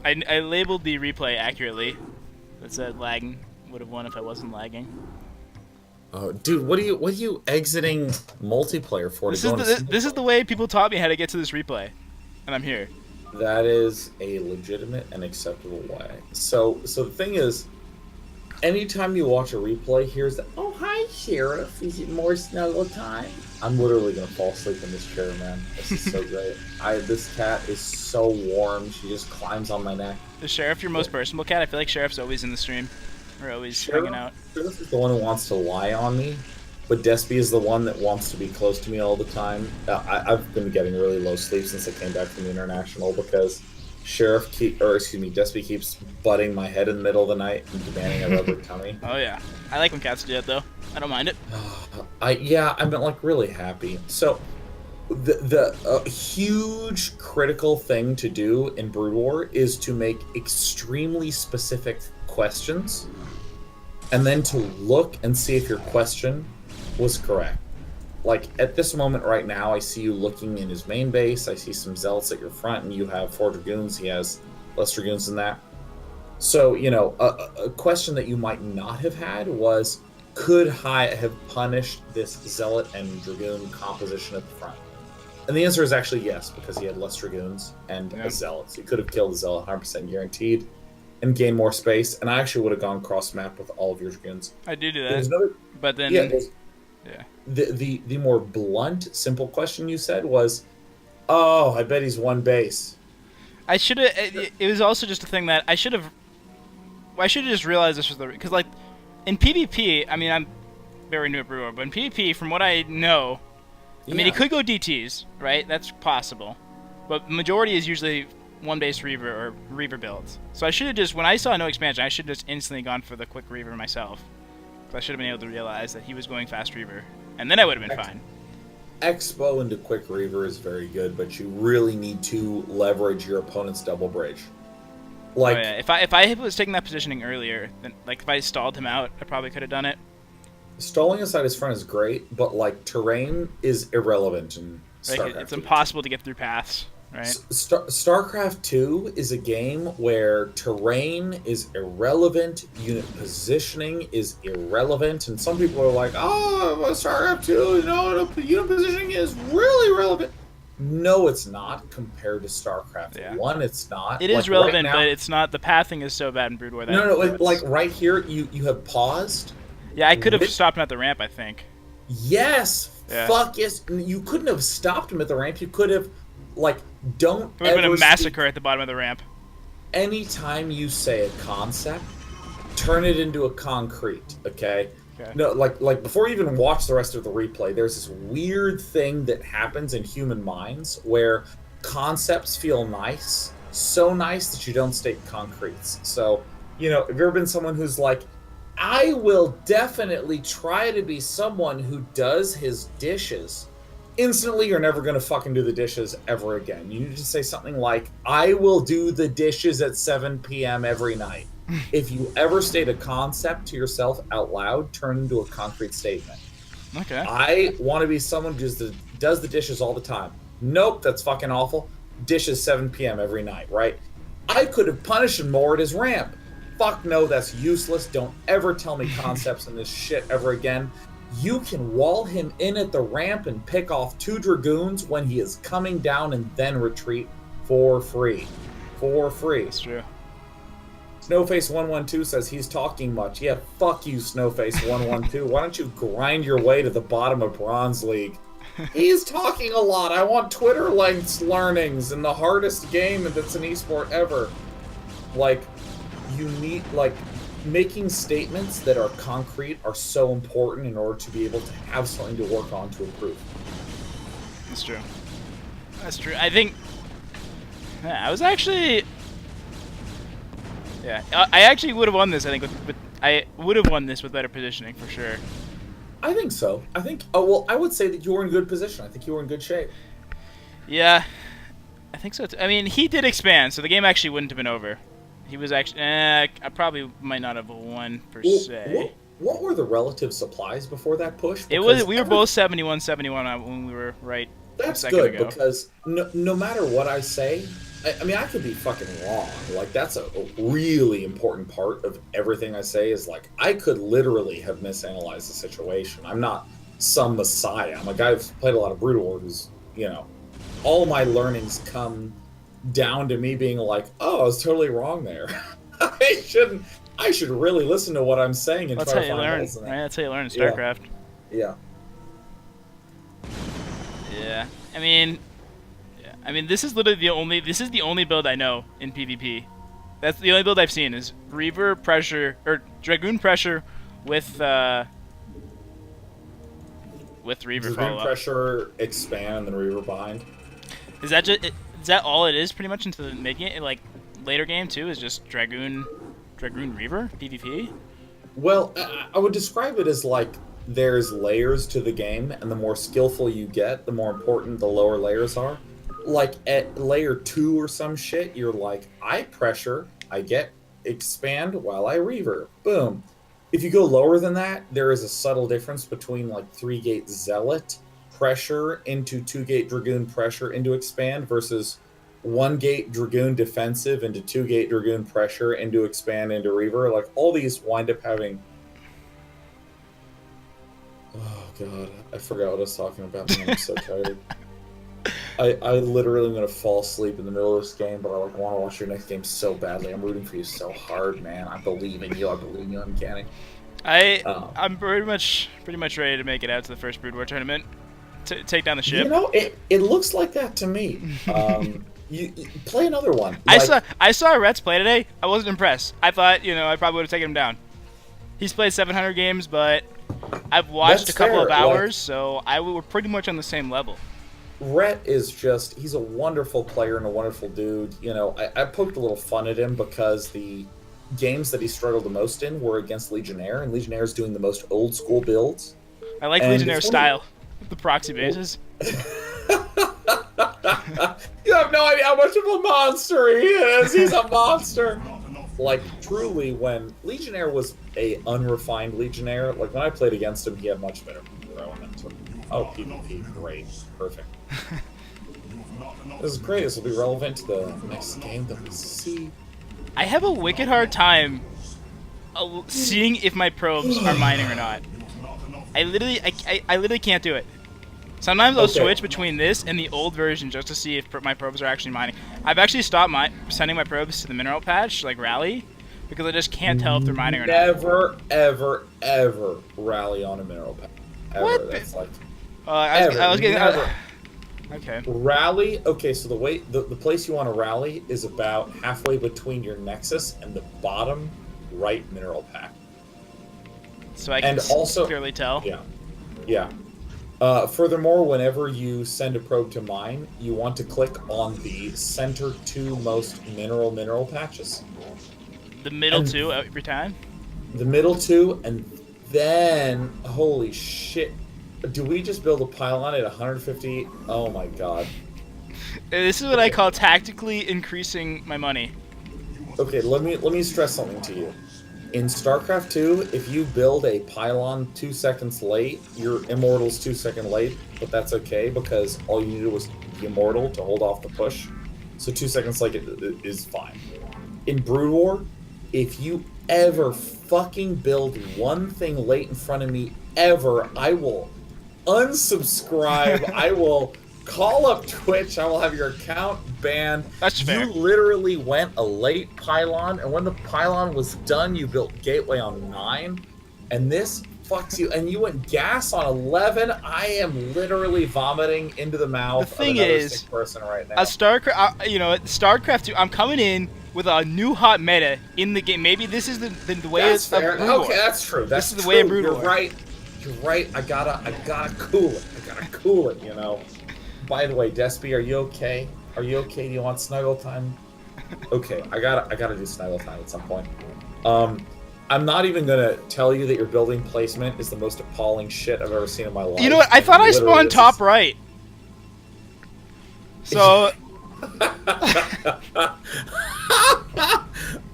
I labeled the replay accurately. It said lagging. Would have won if I wasn't lagging. Oh, dude, what are you exiting multiplayer for? This is the way people taught me how to get to this replay, and I'm here. That is a legitimate and acceptable way. So the thing is, anytime you watch a replay, here's the, oh, hi, Sheriff. Is it more snuggle time? I'm literally going to fall asleep in this chair, man. This is so great. This cat is so warm. She just climbs on my neck. Is Sheriff your most personable cat? I feel like Sheriff's always in the stream. Or always hanging out. Sheriff is the one who wants to lie on me, but Despy is the one that wants to be close to me all the time. I've been getting really low sleep since I came back from the International because Despy keeps butting my head in the middle of the night and demanding I rub her tummy. Oh yeah, I like when cats do that though. I don't mind it. I'm like really happy. So the huge critical thing to do in Brood War is to make extremely specific questions, and then to look and see if your question was correct. Like, at this moment right now, I see you looking in his main base, I see some Zealots at your front, and you have 4 Dragoons, he has less Dragoons than that. So, you know, a question that you might not have had was, could Hyatt have punished this Zealot and Dragoon composition at the front? And the answer is actually yes, because he had less Dragoons and a Zealot. So he could have killed the Zealot 100% guaranteed and gained more space, and I actually would have gone cross-map with all of your Dragoons. I do that, but then... Yeah. The more blunt, simple question you said was, oh, I bet he's one base. I should have... It was also just a thing that I should have just realized this was the... Because, like, in PvP, I mean, I'm very new at Brewer, but in PvP, from what I know... I mean, he could go DTs, right? That's possible. But majority is usually one base Reaver or Reaver builds. So I should have just... When I saw no expansion, I should have just instantly gone for the quick Reaver myself. I should have been able to realize that he was going fast Reaver, and then I would have been fine. Expo into quick Reaver is very good, but you really need to leverage your opponent's double bridge. Like, oh, yeah. If I was taking that positioning earlier, then like if I stalled him out, I probably could have done it. Stalling inside his front is great, but like terrain is irrelevant in StarCraft. It's impossible to get through paths. Right. StarCraft 2 is a game where terrain is irrelevant, unit positioning is irrelevant, and some people are like, oh, StarCraft 2, you know, unit positioning is really relevant. No, it's not compared to StarCraft 1. It's not. It is relevant, right now, but it's not. The pathing is so bad in Brood War. No, like right here, you have paused. Yeah, I could have stopped him at the ramp, I think. Yes. Yeah. Fuck yes. You couldn't have stopped him at the ramp. You could have, like, don't ever... It would have been a massacre at the bottom of the ramp. Anytime you say a concept, turn it into a concrete, okay? Okay. No, like before you even watch the rest of the replay, there's this weird thing that happens in human minds where concepts feel nice, so nice that you don't state concretes. So, have you ever been someone who's like, I will definitely try to be someone who does his dishes. Instantly, you're never going to fucking do the dishes ever again. You need to say something like, I will do the dishes at 7 p.m. every night. If you ever state a concept to yourself out loud, turn into a concrete statement. Okay. I want to be someone who does the dishes all the time. Nope, that's fucking awful. Dishes 7 p.m. every night, right? I could have punished him more at his ramp. Fuck no, that's useless. Don't ever tell me concepts in this shit ever again. You can wall him in at the ramp and pick off 2 dragoons when he is coming down and then retreat for free. For free. That's true. Snowface112 says he's talking much. Yeah, fuck you, Snowface112. Why don't you grind your way to the bottom of Bronze League? He's talking a lot. I want Twitter lengths learnings in the hardest game that's an esport ever. Like, you need, making statements that are concrete are so important in order to be able to have something to work on to improve. That's true. That's true. I think... Yeah, I was actually... Yeah, I actually would have won this, I think, I would have won this with better positioning, for sure. I think so. I would say that you were in good position. I think you were in good shape. Yeah, I think so, too. I mean, he did expand, so the game actually wouldn't have been over. He was actually... I probably might not have won, per se. What were the relative supplies before that push? We were both 71-71 when we were right That's a second good, ago. because no matter what I say... I mean, I could be fucking wrong. Like, that's a really important part of everything I say is, like, I could literally have misanalyzed the situation. I'm not some messiah. I'm a guy who's played a lot of Brood War who's, all my learnings come down to me being like, oh, I was totally wrong there. I should really listen to what I'm saying and try to find holes in it. Right? That's how you learn in Starcraft. Yeah. Yeah. I mean, this is literally the only build I know in PvP. That's the only build I've seen is Reaver pressure or Dragoon pressure with Reaver Dragoon follow-up. pressure, expand, and then Reaver bind. Is that all it is pretty much into making it like later game too? Is just Dragoon Reaver PvP? Well, I would describe it as like there's layers to the game, and the more skillful you get, the more important the lower layers are. Like at layer 2 or some shit, you're like, I pressure, I get expand while I reaver. Boom. If you go lower than that, there is a subtle difference between like 3-gate zealot pressure into 2-gate dragoon pressure into expand versus 1-gate dragoon defensive into 2-gate dragoon pressure into expand into reaver. Like all these wind up having... Oh god, I forgot what I was talking about, man. I'm so tired. I literally am gonna fall asleep in the middle of this game, but I want to watch your next game so badly. I'm rooting for you so hard, man. I believe in you. I believe in you, MCanning. I'm pretty much ready to make it out to the first Brood War tournament, to take down the ship. It looks like that to me. You play another one. I saw Rhett's play today. I wasn't impressed. I thought I probably would have taken him down. He's played 700 games, but I've watched a couple of hours, so we're pretty much on the same level. Rhett is he's a wonderful player and a wonderful dude. I poked a little fun at him because the games that he struggled the most in were against Legionnaire, and Legionnaire is doing the most old school builds. I like Legionnaire's style, the proxy bases. You have no idea how much of a monster he is. He's a monster. Like, truly, when Legionnaire was a unrefined Legionnaire, like when I played against him, he had much better element to him. Oh, PvP, great, perfect. This is great. This will be relevant to the next game that we see. I have a wicked hard time seeing if my probes are mining or not. I literally can't do it. Sometimes I'll switch between this and the old version just to see if my probes are actually mining. I've actually stopped sending my probes to the mineral patch, like rally, because I just can't tell if they're mining or not. Never, ever, ever rally on a mineral patch. Ever. What? That's like... I was getting... Okay. Rally, okay, so the place you want to rally is about halfway between your nexus and the bottom right mineral pack. So I can also clearly tell. Yeah. Furthermore, whenever you send a probe to mine, you want to click on the center 2 most mineral patches. The middle 2 every time? The middle 2, and then, holy shit. Do we just build a pylon at 150? Oh my god. This is what I call tactically increasing my money. Okay, let me stress something to you. In StarCraft 2, if you build a pylon 2 seconds late, your immortal's 2 seconds late, but that's okay because all you needed was the immortal to hold off the push. So 2 seconds late is fine. In Brood War, if you ever fucking build one thing late in front of me ever, I will unsubscribe. I will call up Twitch. I will have your account banned. That's fair. You literally went a late pylon, and when the pylon was done, you built gateway on 9, and this fucks you. And you went gas on 11. I am literally vomiting into the mouth the thing of another is, sick person right now. StarCraft 2. I'm coming in with a new hot meta in the game. Maybe this is the way that's of fair. Brood War. Okay, that's true. This is the way of Brood War. You're right. You're right. I gotta cool it. You know. By the way, Despy, are you okay? Are you okay? Do you want snuggle time? Okay, I gotta do snuggle time at some point. I'm not even gonna tell you that your building placement is the most appalling shit I've ever seen in my life. You know what? I thought I spawned top right. So.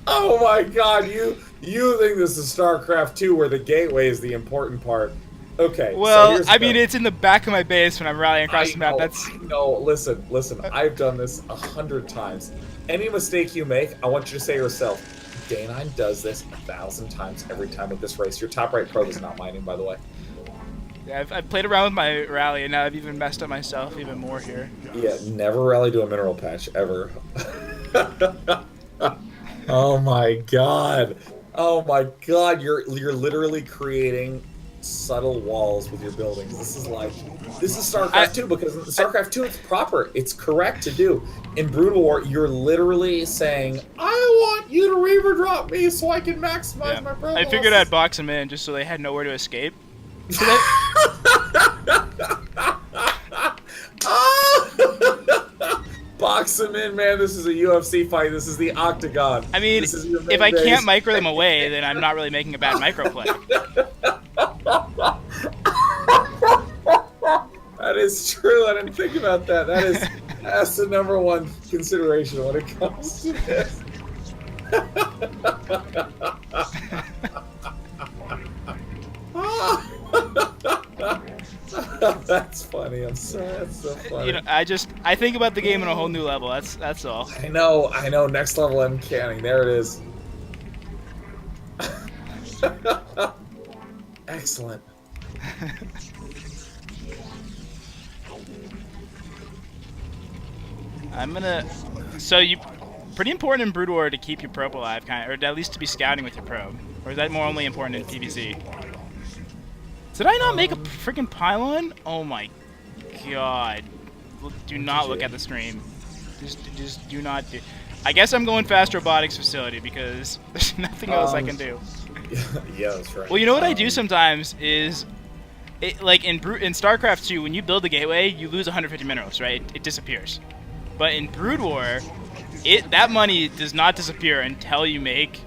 Oh my god, you think this is StarCraft 2 where the gateway is the important part. Okay. Well, I mean, it's in the back of my base when I'm rallying across the map. No, listen. I've done this 100 times. Any mistake you make, I want you to say to yourself, Day9 does this 1,000 times every time with this race. Your top right probe is not mining, by the way. Yeah, I've played around with my rally, and now I've even messed up myself even more here. Yeah, never rally to a mineral patch, ever. Oh my god. You're literally creating subtle walls with your buildings. This is StarCraft 2, because in StarCraft 2 it's proper. It's correct to do. In Brood War, you're literally saying, I want you to Reaver drop me so I can maximize my Protoss. I figured I'd box them in just so they had nowhere to escape. Box them in, man. This is a UFC fight. This is the Octagon. I mean, if I can't micro them away, then I'm not really making a bad micro play. That is true. I didn't think about that. That's the #1 consideration when it comes to this. That's funny. I'm sorry. That's so funny. You know, I think about the game on a whole new level. That's all. I know. Next level MCanning. There it is. Excellent. Pretty important in Brood War to keep your probe alive, or at least to be scouting with your probe. Or is that more only important in PvZ? Did I not make a freaking pylon? Oh my god. Do not look at the stream. Just do not do. I guess I'm going fast robotics facility because there's nothing else I can do. Yeah, that's right. Well, you know what I do sometimes is, like in StarCraft 2, when you build a gateway, you lose 150 minerals, right? It disappears. But in Brood War, that money does not disappear until you make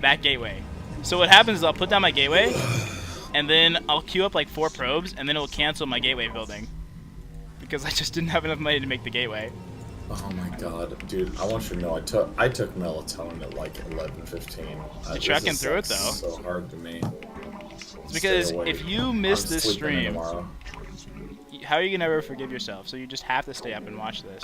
that gateway. So what happens is I'll put down my gateway, and then I'll queue up like 4 probes, and then it'll cancel my gateway building. Because I just didn't have enough money to make the gateway. Oh my god, dude! I want you to know I took melatonin at like 11:15. You're trucking through it though. So hard to me. It's because if you miss this stream, how are you gonna ever forgive yourself? So you just have to stay up and watch this.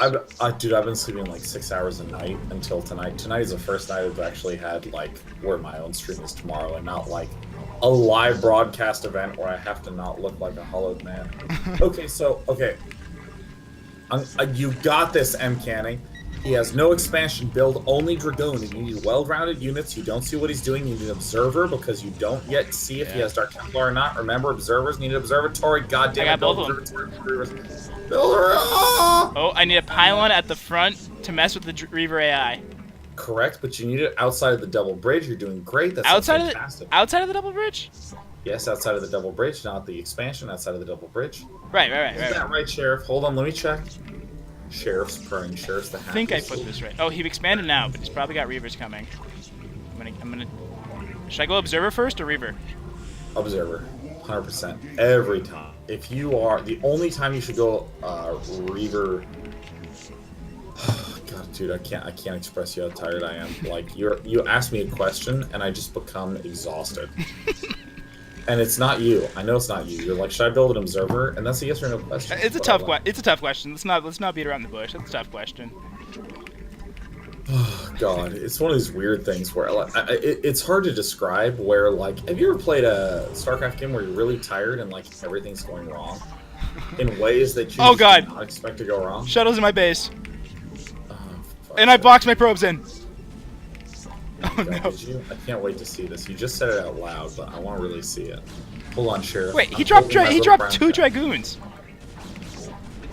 Dude, I've been sleeping like 6 hours a night until tonight. Tonight is the first night I've actually had like where my own stream is tomorrow, and not like a live broadcast event where I have to not look like a hollowed man. Okay. You got this, MCanning. He has no expansion build, only Dragoon, and you need well-rounded units. You don't see what he's doing. You need an Observer because you don't yet see if he has Dark Templar or not. Remember, Observers need an Observatory. Goddamn, I got both of them. Build her up! Oh, I need a pylon at the front to mess with the Reaver AI. correct, but you need it outside of the double bridge. You're doing great. That's fantastic. Outside of the double bridge? Yes, outside of the double bridge, not the expansion. Outside of the double bridge. Right. Is that right, Sheriff? Hold on, let me check. Sheriff's purring. Sheriff's the happiest. I think I put this right. Oh, he expanded now, but he's probably got Reavers coming. I'm gonna. Should I go Observer first or Reaver? Observer, 100% every time. If you are the only time you should go Reaver. God, dude, I can't express you how tired I am. Like you ask me a question and I just become exhausted. And it's not you. I know it's not you. You're like, should I build an observer? And that's a yes or no question. It's a tough question. It's a tough question. Let's not beat around the bush. That's a tough question. Oh God, it's one of these weird things where like, it's hard to describe. Where like, have you ever played a Starcraft game where you're really tired and like everything's going wrong in ways that you did not expect to go wrong? Shuttle's in my base, and I boxed my probes in. Oh God, no! Did you? I can't wait to see this. You just said it out loud, but I want to really see it. Hold on, Sheriff. Wait, he dropped 2 dragoons.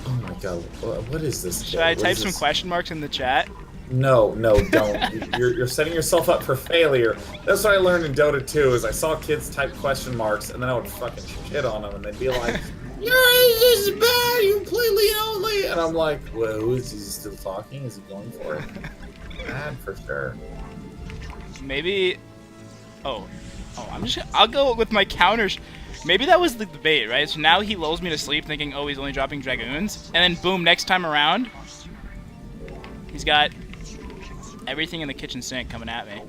Oh my God, what is this? Should I type some question marks in the chat? No, don't. You're setting yourself up for failure. That's what I learned in Dota 2. Is I saw kids type question marks, and then I would fucking shit on them, and they'd be like, "You're just bad. You play Lead only." And I'm like, "Well, is he still talking? Is he going for it?" Bad for sure. Maybe. Oh, I'll go with my counters. Maybe that was the debate, right? So now he lulls me to sleep, thinking, "Oh, he's only dropping dragoons," and then boom, next time around, he's got everything in the kitchen sink coming at me.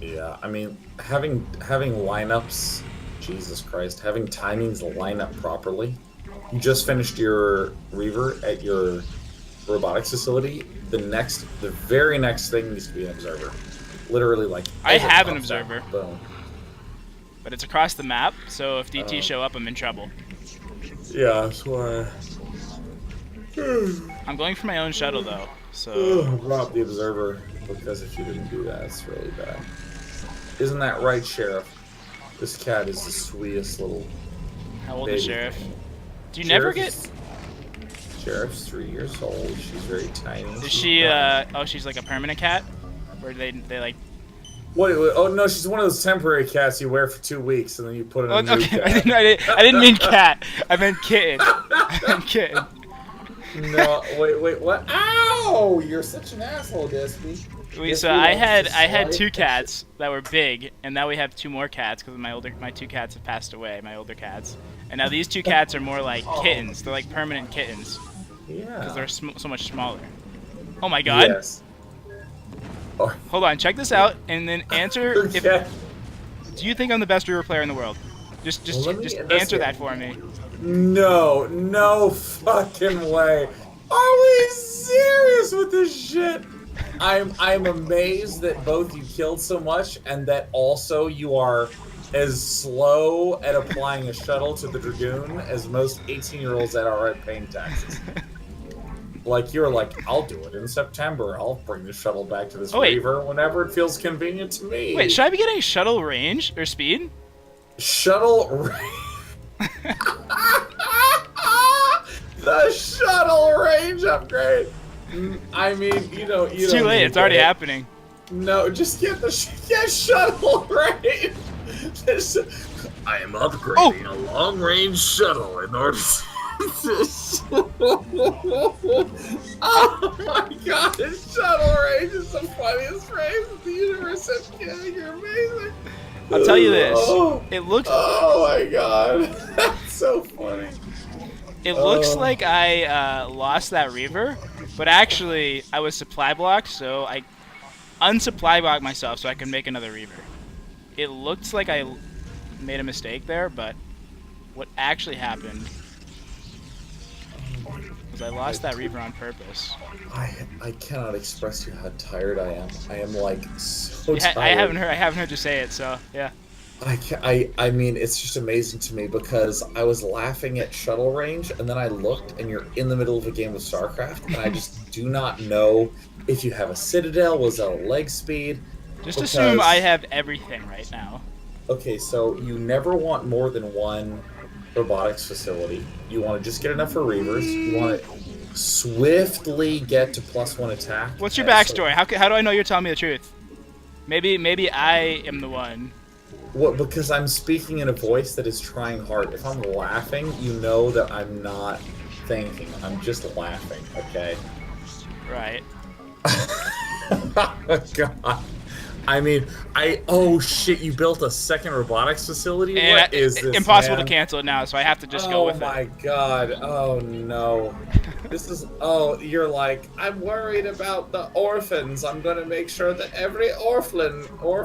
Yeah, I mean, having lineups, Jesus Christ, having timings line up properly. You just finished your Reaver at your robotics facility. The very next thing needs to be an observer. Literally, like I have an observer, boom. But it's across the map, so if DT show up, I'm in trouble. Yeah, that's why. I'm going for my own shuttle though, so. Rob the observer, because if you didn't do that, it's really bad. Isn't that right, Sheriff? This cat is the sweetest little. How old is Sheriff? Do you never get? Sheriff's 3 years old. She's very tiny. Is she? Oh, she's like a permanent cat. Or they like. Wait, oh no, she's one of those temporary cats you wear for 2 weeks and then you put in a new cat. I didn't mean cat. I meant kitten. I meant kitten. No, wait, what? Ow! You're such an asshole, Despy. So I had 2 cats that were big, and now we have 2 more cats because my 2 cats have passed away, my older cats, and now these 2 cats are more like kittens. They're like permanent kittens. Yeah. Because they're so much smaller. Oh my God. Yes. Oh. Hold on, check this out, and then answer. Okay. Do you think I'm the best Reaver player in the world? Just answer that for me. No fucking way. Are we serious with this shit? I'm amazed that both you killed so much and that also you are as slow at applying a shuttle to the Dragoon as most 18-year-olds that are paying taxes. Like, you're like, I'll do it in September. I'll bring the shuttle back to this Reaver whenever it feels convenient to me. Wait, should I be getting shuttle range or speed? Shuttle range. The shuttle range upgrade. I mean, you know, it's too late. It's already happening. No, just get the shuttle range. I am upgrading a long-range shuttle in order to... Oh my God, shuttle range is the funniest phrase in the universe. MCanning, you're amazing. I'll tell you this. It looks... Oh my God. That's so funny. It looks like I lost that Reaver, but actually I was supply blocked, so I unsupply blocked myself so I could make another Reaver. It looks like I made a mistake there, but what actually happened was I lost that Reaver on purpose. I cannot express to you how tired I am. I am like so tired. I haven't heard you say it, so yeah. I mean, it's just amazing to me because I was laughing at shuttle range, and then I looked, and you're in the middle of a game of Starcraft, and I just do not know if you have a Citadel, was that a leg speed? Just assume I have everything right now. Okay, so you never want more than one robotics facility. You want to just get enough for Reavers. You want to swiftly get to +1 attack. What's your backstory? How do I know you're telling me the truth? Maybe I am the one. What? Because I'm speaking in a voice that is trying hard. If I'm laughing, you know that I'm not thinking. I'm just laughing. Okay. Right. God. I mean, oh shit! You built a second robotics facility. And what is this? Impossible man? to cancel it now, so I have to just go with it. Oh my god! Oh no! This is. Oh, you're like, I'm worried about the orphans. I'm gonna make sure that every orphan. Oh,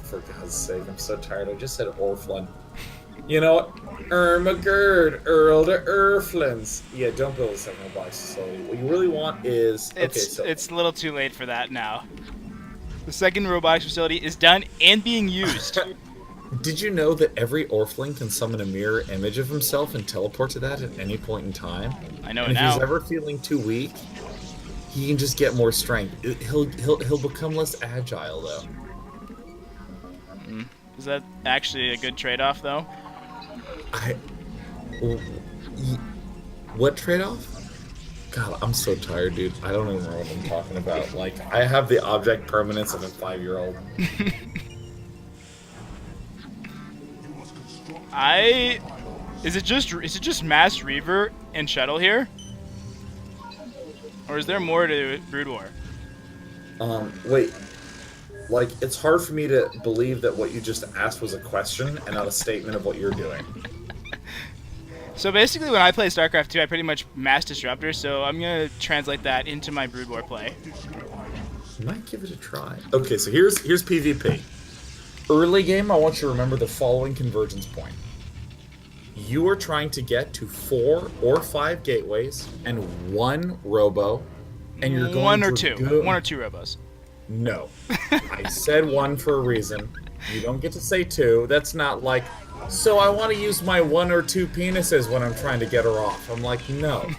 for God's sake! I'm so tired. I just said orphan. You know what? Ermagerd, Earl to Erflins. Yeah, don't build a second robotics facility. What you really want is. It's a little too late for that now. The second robotics facility is done and being used. Did you know that every Orpling can summon a mirror image of himself and teleport to that at any point in time? I know and it now. If he's ever feeling too weak, he can just get more strength. He'll become less agile though. Is that actually a good trade-off though? What trade-off? God, I'm so tired, dude. I don't even know what I'm talking about. Like, I have the object permanence of a 5-year-old. Is it just Mass Reaver and Shuttle here? Or is there more to Brood War? Wait. Like, it's hard for me to believe that what you just asked was a question and not a statement of what you're doing. So basically, when I play Starcraft 2, I pretty much mass Disruptor, so I'm going to translate that into my Brood War play. You might give it a try. Okay, so here's PvP. Early game, I want you to remember the following convergence point. You are trying to get to 4 or 5 gateways and 1 robo, and you're going One or two robos. No. I said 1 for a reason. You don't get to say 2. That's not like, so I want to use my 1 or 2 penises when I'm trying to get her off. I'm like, no.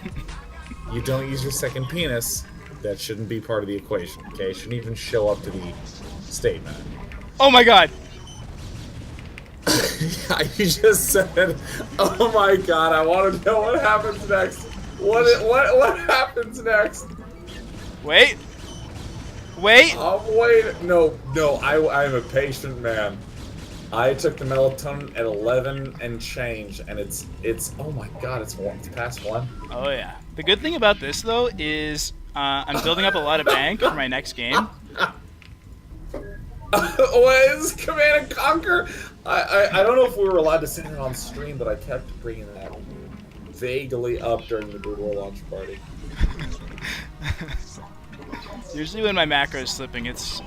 You don't use your second penis. That shouldn't be part of the equation, okay? It shouldn't even show up to the statement. Oh my god! You just said, oh my god, I want to know what happens next. What happens next? Wait. Wait. Wait. No, I'm a patient man. I took the melatonin at 11 and change, and it's oh my god, it's past 1. Oh yeah. The good thing about this though is I'm building up a lot of bank for my next game. What is Command and Conquer? I don't know if we were allowed to say it on stream, but I kept bringing that vaguely up during the Brood War launch party. Usually when my macro is slipping, it's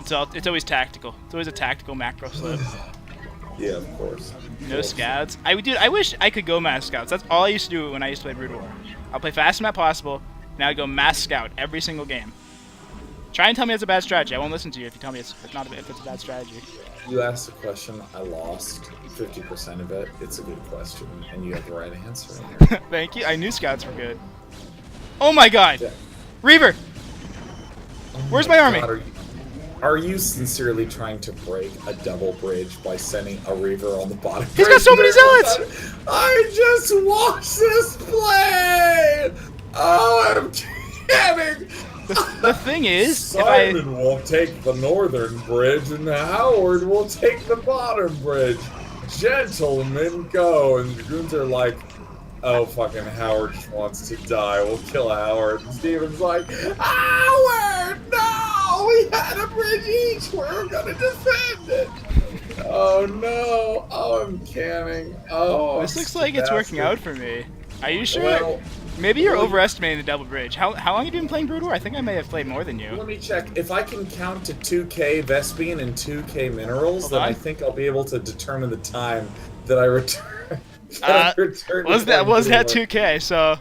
always tactical. It's always a tactical macro slip. Yeah, of course. No scouts. I wish I could go mass scouts. That's all I used to do when I used to play Brood War. I'll play fast map possible. Now I go mass scout every single game. Try and tell me it's a bad strategy. I won't listen to you if you tell me if it's a bad strategy. You asked a question. I lost 50% of it. It's a good question, and you have the right answer. Thank you. I knew scouts were good. Oh my god! Yeah. Reaver! Oh Where's my army? God, are you sincerely trying to break a double bridge by sending a Reaver on the bottom? He's got so many zealots! I just watched this play! Oh, I'm kidding! The thing is, Simon will take the northern bridge and Howard will take the bottom bridge. Gentlemen, go. And the goons are like, oh, fucking Howard just wants to die. We'll kill Howard. And Steven's like, Howard, no! We had a bridge each. We're gonna defend it. Oh, no. Oh, I'm canning. Oh, this looks like it's working out for me. Are you sure? Well, maybe you're overestimating the double bridge. How long have you been playing Brood War? I think I may have played more than you. Let me check. If I can count to 2k Vespian and 2k minerals, then I think I'll be able to determine the time that I return. Was that 2k? So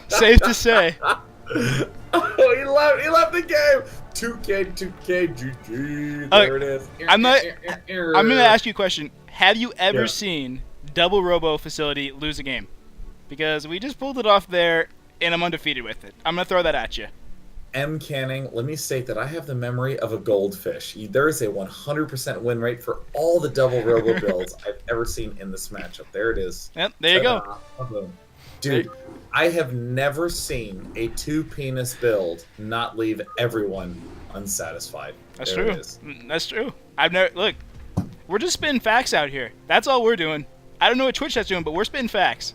safe to say. Oh, he left the game. 2k, GG. There it is. I'm gonna ask you a question. Have you ever seen double robo facility lose a game? Because we just pulled it off there, and I'm undefeated with it. I'm gonna throw that at you. MCanning, let me state that I have the memory of a goldfish. There is a 100% win rate for all the double robo builds I've ever seen in this matchup. There it is. Yep, there you go. Dude, I have never seen a two-penis build not leave everyone unsatisfied. That's there true. It is. That's true. I've never look. We're just spitting facts out here. That's all we're doing. I don't know what Twitch is doing, but we're spitting facts.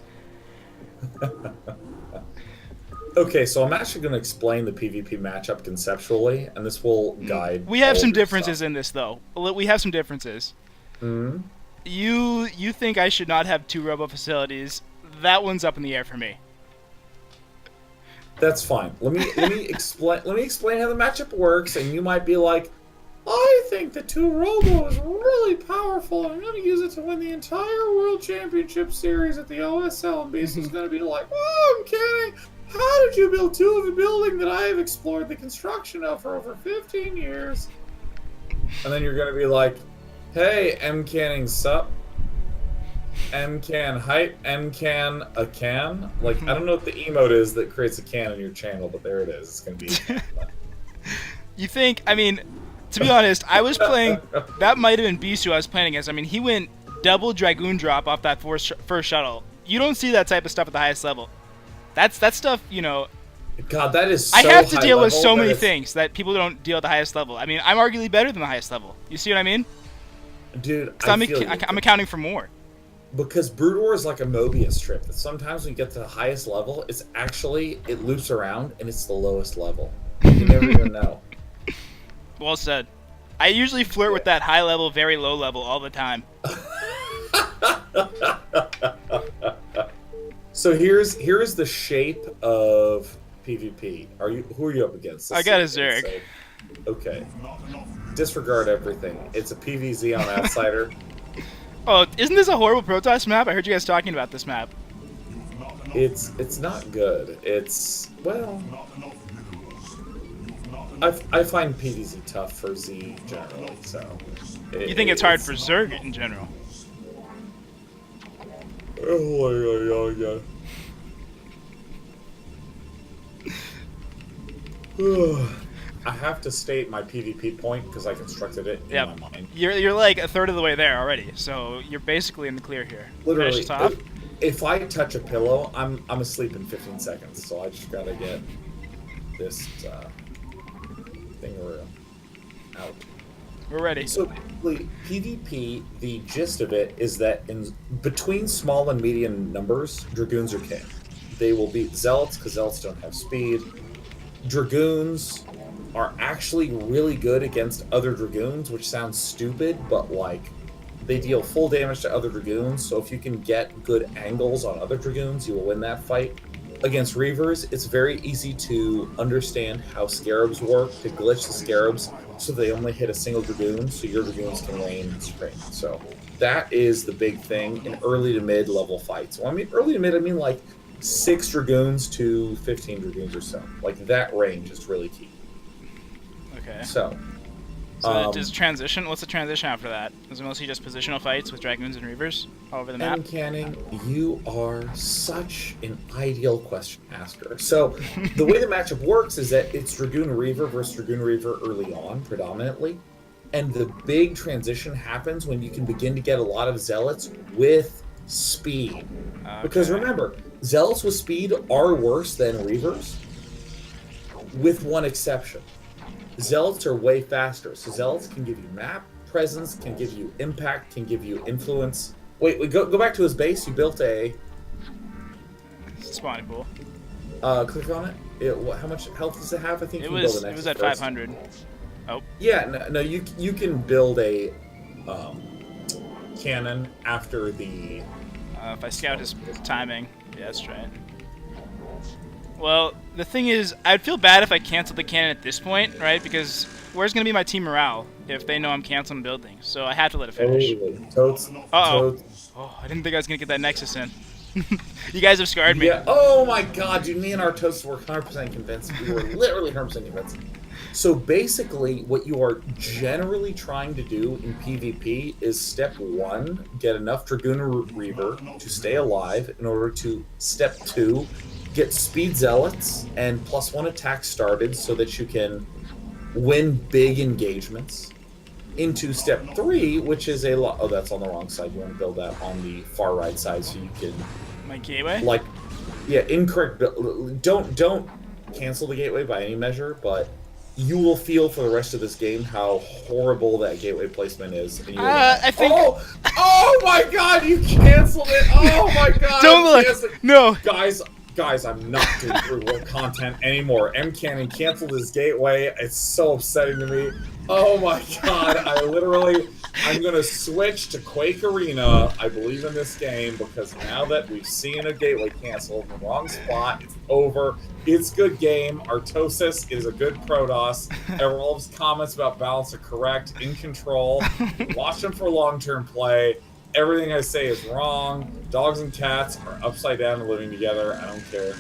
Okay, so I'm actually going to explain the PvP matchup conceptually, and this will guide. We have some differences in this, though. We have some differences. Hmm. You think I should not have 2 robo facilities? That one's up in the air for me. That's fine. Let me explain. Let me explain how the matchup works, and you might be like, "I think the 2 robo is really powerful. I'm going to use it to win the entire World Championship Series at the OSL." And BC is going to be like, "Oh, I'm kidding. How did you build 2 of a building that I have explored the construction of for over 15 years?" And then you're going to be like, "Hey, MCanning sup? MCan hype, MCan a can." Like, I don't know what the emote is that creates a can on your channel, but there it is. It's going to be. You think, I mean, to be honest, I was playing, that might have been Bisu I was playing against. I mean, he went double Dragoon drop off that first shuttle. You don't see that type of stuff at the highest level. That stuff, you know. God, that is so I have to high deal with level, so many things that people don't deal at the highest level. I mean, I'm arguably better than the highest level. You see what I mean? Dude, I'm accounting for more. Because Brood War is like a Mobius strip. That sometimes when you get to the highest level, it loops around and it's the lowest level. You never even know. Well said. I usually flirt with that high level, very low level all the time. So here's the shape of PvP. Who are you up against? I got a Zerg. Okay. Disregard everything. It's a PvZ on Outsider. Oh, isn't this a horrible Protoss map? I heard you guys talking about this map. It's not good. It's, well, I find PvZ tough for Z generally, so. You think it's hard for Zerg in general? Oh yeah. I have to state my PvP point because I constructed it in my mind. You're like a third of the way there already, so you're basically in the clear here. Literally, if I touch a pillow, I'm asleep in 15 seconds. So I just gotta get this thing out. We're ready. So basically, PvP, the gist of it is that in between small and medium numbers, Dragoons are king. They will beat Zealots because Zealots don't have speed. Dragoons are actually really good against other Dragoons, which sounds stupid, but like they deal full damage to other Dragoons, so if you can get good angles on other Dragoons, you will win that fight. Against Reavers, it's very easy to understand how Scarabs work, to glitch the Scarabs so they only hit a single Dragoon, so your Dragoons can reign supreme. So that is the big thing in early to mid level fights. Well, I mean early to mid, I mean like 6 Dragoons to 15 Dragoons or so. Like that range is really key. Okay. So does transition? What's the transition after that? Is it mostly just positional fights with Dragoons and Reavers all over the map? MCanning, you are such an ideal question asker. So the way the matchup works is that it's Dragoon Reaver versus Dragoon Reaver early on, predominantly. And the big transition happens when you can begin to get a lot of Zealots with speed. Okay. Because remember, Zealots with speed are worse than Reavers, with one exception. Zealots are way faster, so Zealots can give you map presence, can give you impact, can give you influence. Wait, go back to his base. You built a spawning pool. Click on it. How much health does it have? I think it was at 500. Oh. Yeah, no, you can build a cannon after the. If I scout his timing, yeah, that's right. Well, the thing is, I'd feel bad if I canceled the cannon at this point, right? Because where's going to be my team morale if they know I'm canceling buildings? So I have to let it finish. Totes. Oh, I didn't think I was going to get that Nexus in. You guys have scarred me. Yeah. Oh my god, dude, me and our toasts were 100% convinced. We were literally 100% convinced. So basically, what you are generally trying to do in PvP is step 1, get enough Dragoon or Reaver to stay alive in order to step 2, get speed Zealots and +1 attack started so that you can win big engagements. Into step 3, which is a lot. Oh, that's on the wrong side. You want to build that on the far right side so you can. My gateway? Like, Yeah, incorrect. Don't cancel the gateway by any measure, but you will feel for the rest of this game how horrible that gateway placement is. And you're gonna, I think. oh my God, you canceled it! Oh my God, Don't look. No. Guys, I'm not doing free world content anymore. MCanning canceled his gateway. It's so upsetting to me. Oh my God, I'm gonna switch to Quake Arena. I believe in this game because now that we've seen a gateway canceled in the wrong spot, it's over. It's a good game. Artosis is a good Protoss. All of his comments about balance are correct. In control. Watch him for long-term play. Everything I say is wrong. Dogs and cats are upside down and living together. I don't care.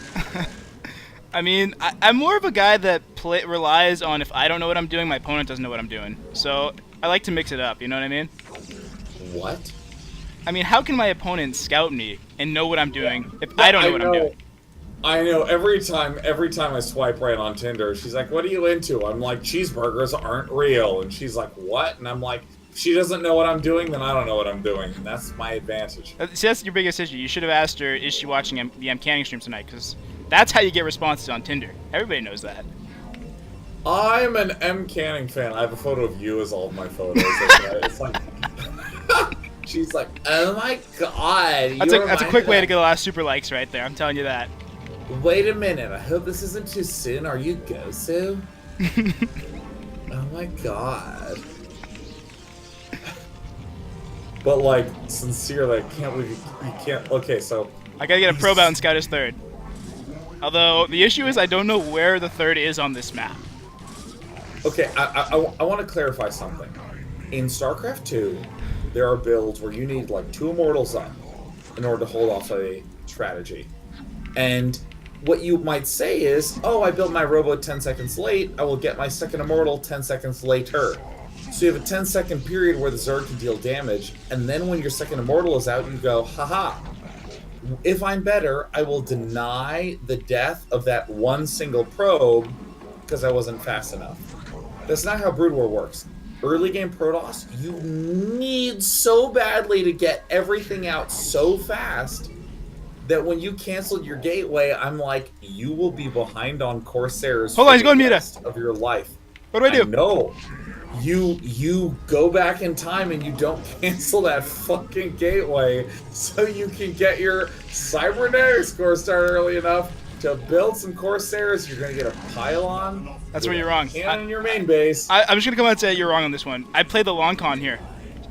I mean, I'm more of a guy that relies on if I don't know what I'm doing, my opponent doesn't know what I'm doing. So I like to mix it up, you know what I mean? What? I mean, how can my opponent scout me and know what I'm doing if I don't know what I'm doing? I know. Every time I swipe right on Tinder, she's like, "What are you into?" I'm like, "Cheeseburgers aren't real." And she's like, "What?" And I'm like, she doesn't know what I'm doing, then I don't know what I'm doing. And that's my advantage. See, that's your biggest issue. You should have asked her, is she watching the MCanning stream tonight? Because that's how you get responses on Tinder. Everybody knows that. I'm an MCanning fan. I have a photo of you as all of my photos. It's like... She's like, oh my God. That's a quick way to get a lot of super likes right there. I'm telling you that. Wait a minute. I hope this isn't too soon. Are you Gosu? Oh my God. But like, sincerely, I can't believe you can't. Okay, so I gotta get a probe out and scout his third. Although the issue is I don't know where the third is on this map. Okay, I want to clarify something. In StarCraft 2, there are builds where you need like 2 immortals up in order to hold off a strategy. And what you might say is, oh, I built my robo 10 seconds late, I will get my second immortal 10 seconds later. So you have a 10-second period where the Zerg can deal damage, and then when your second immortal is out, you go, haha. If I'm better, I will deny the death of that one single probe because I wasn't fast enough. That's not how Brood War works. Early game Protoss, you need so badly to get everything out so fast that when you canceled your gateway, I'm like, you will be behind on Corsairs for the rest of your life. What do I do? No. You go back in time and you don't cancel that fucking gateway so you can get your cybernetics core started early enough to build some Corsairs. You're gonna get a pylon. That's where you're wrong. Cannon in your main base. I'm just gonna come out and say you're wrong on this one. I played the long con here.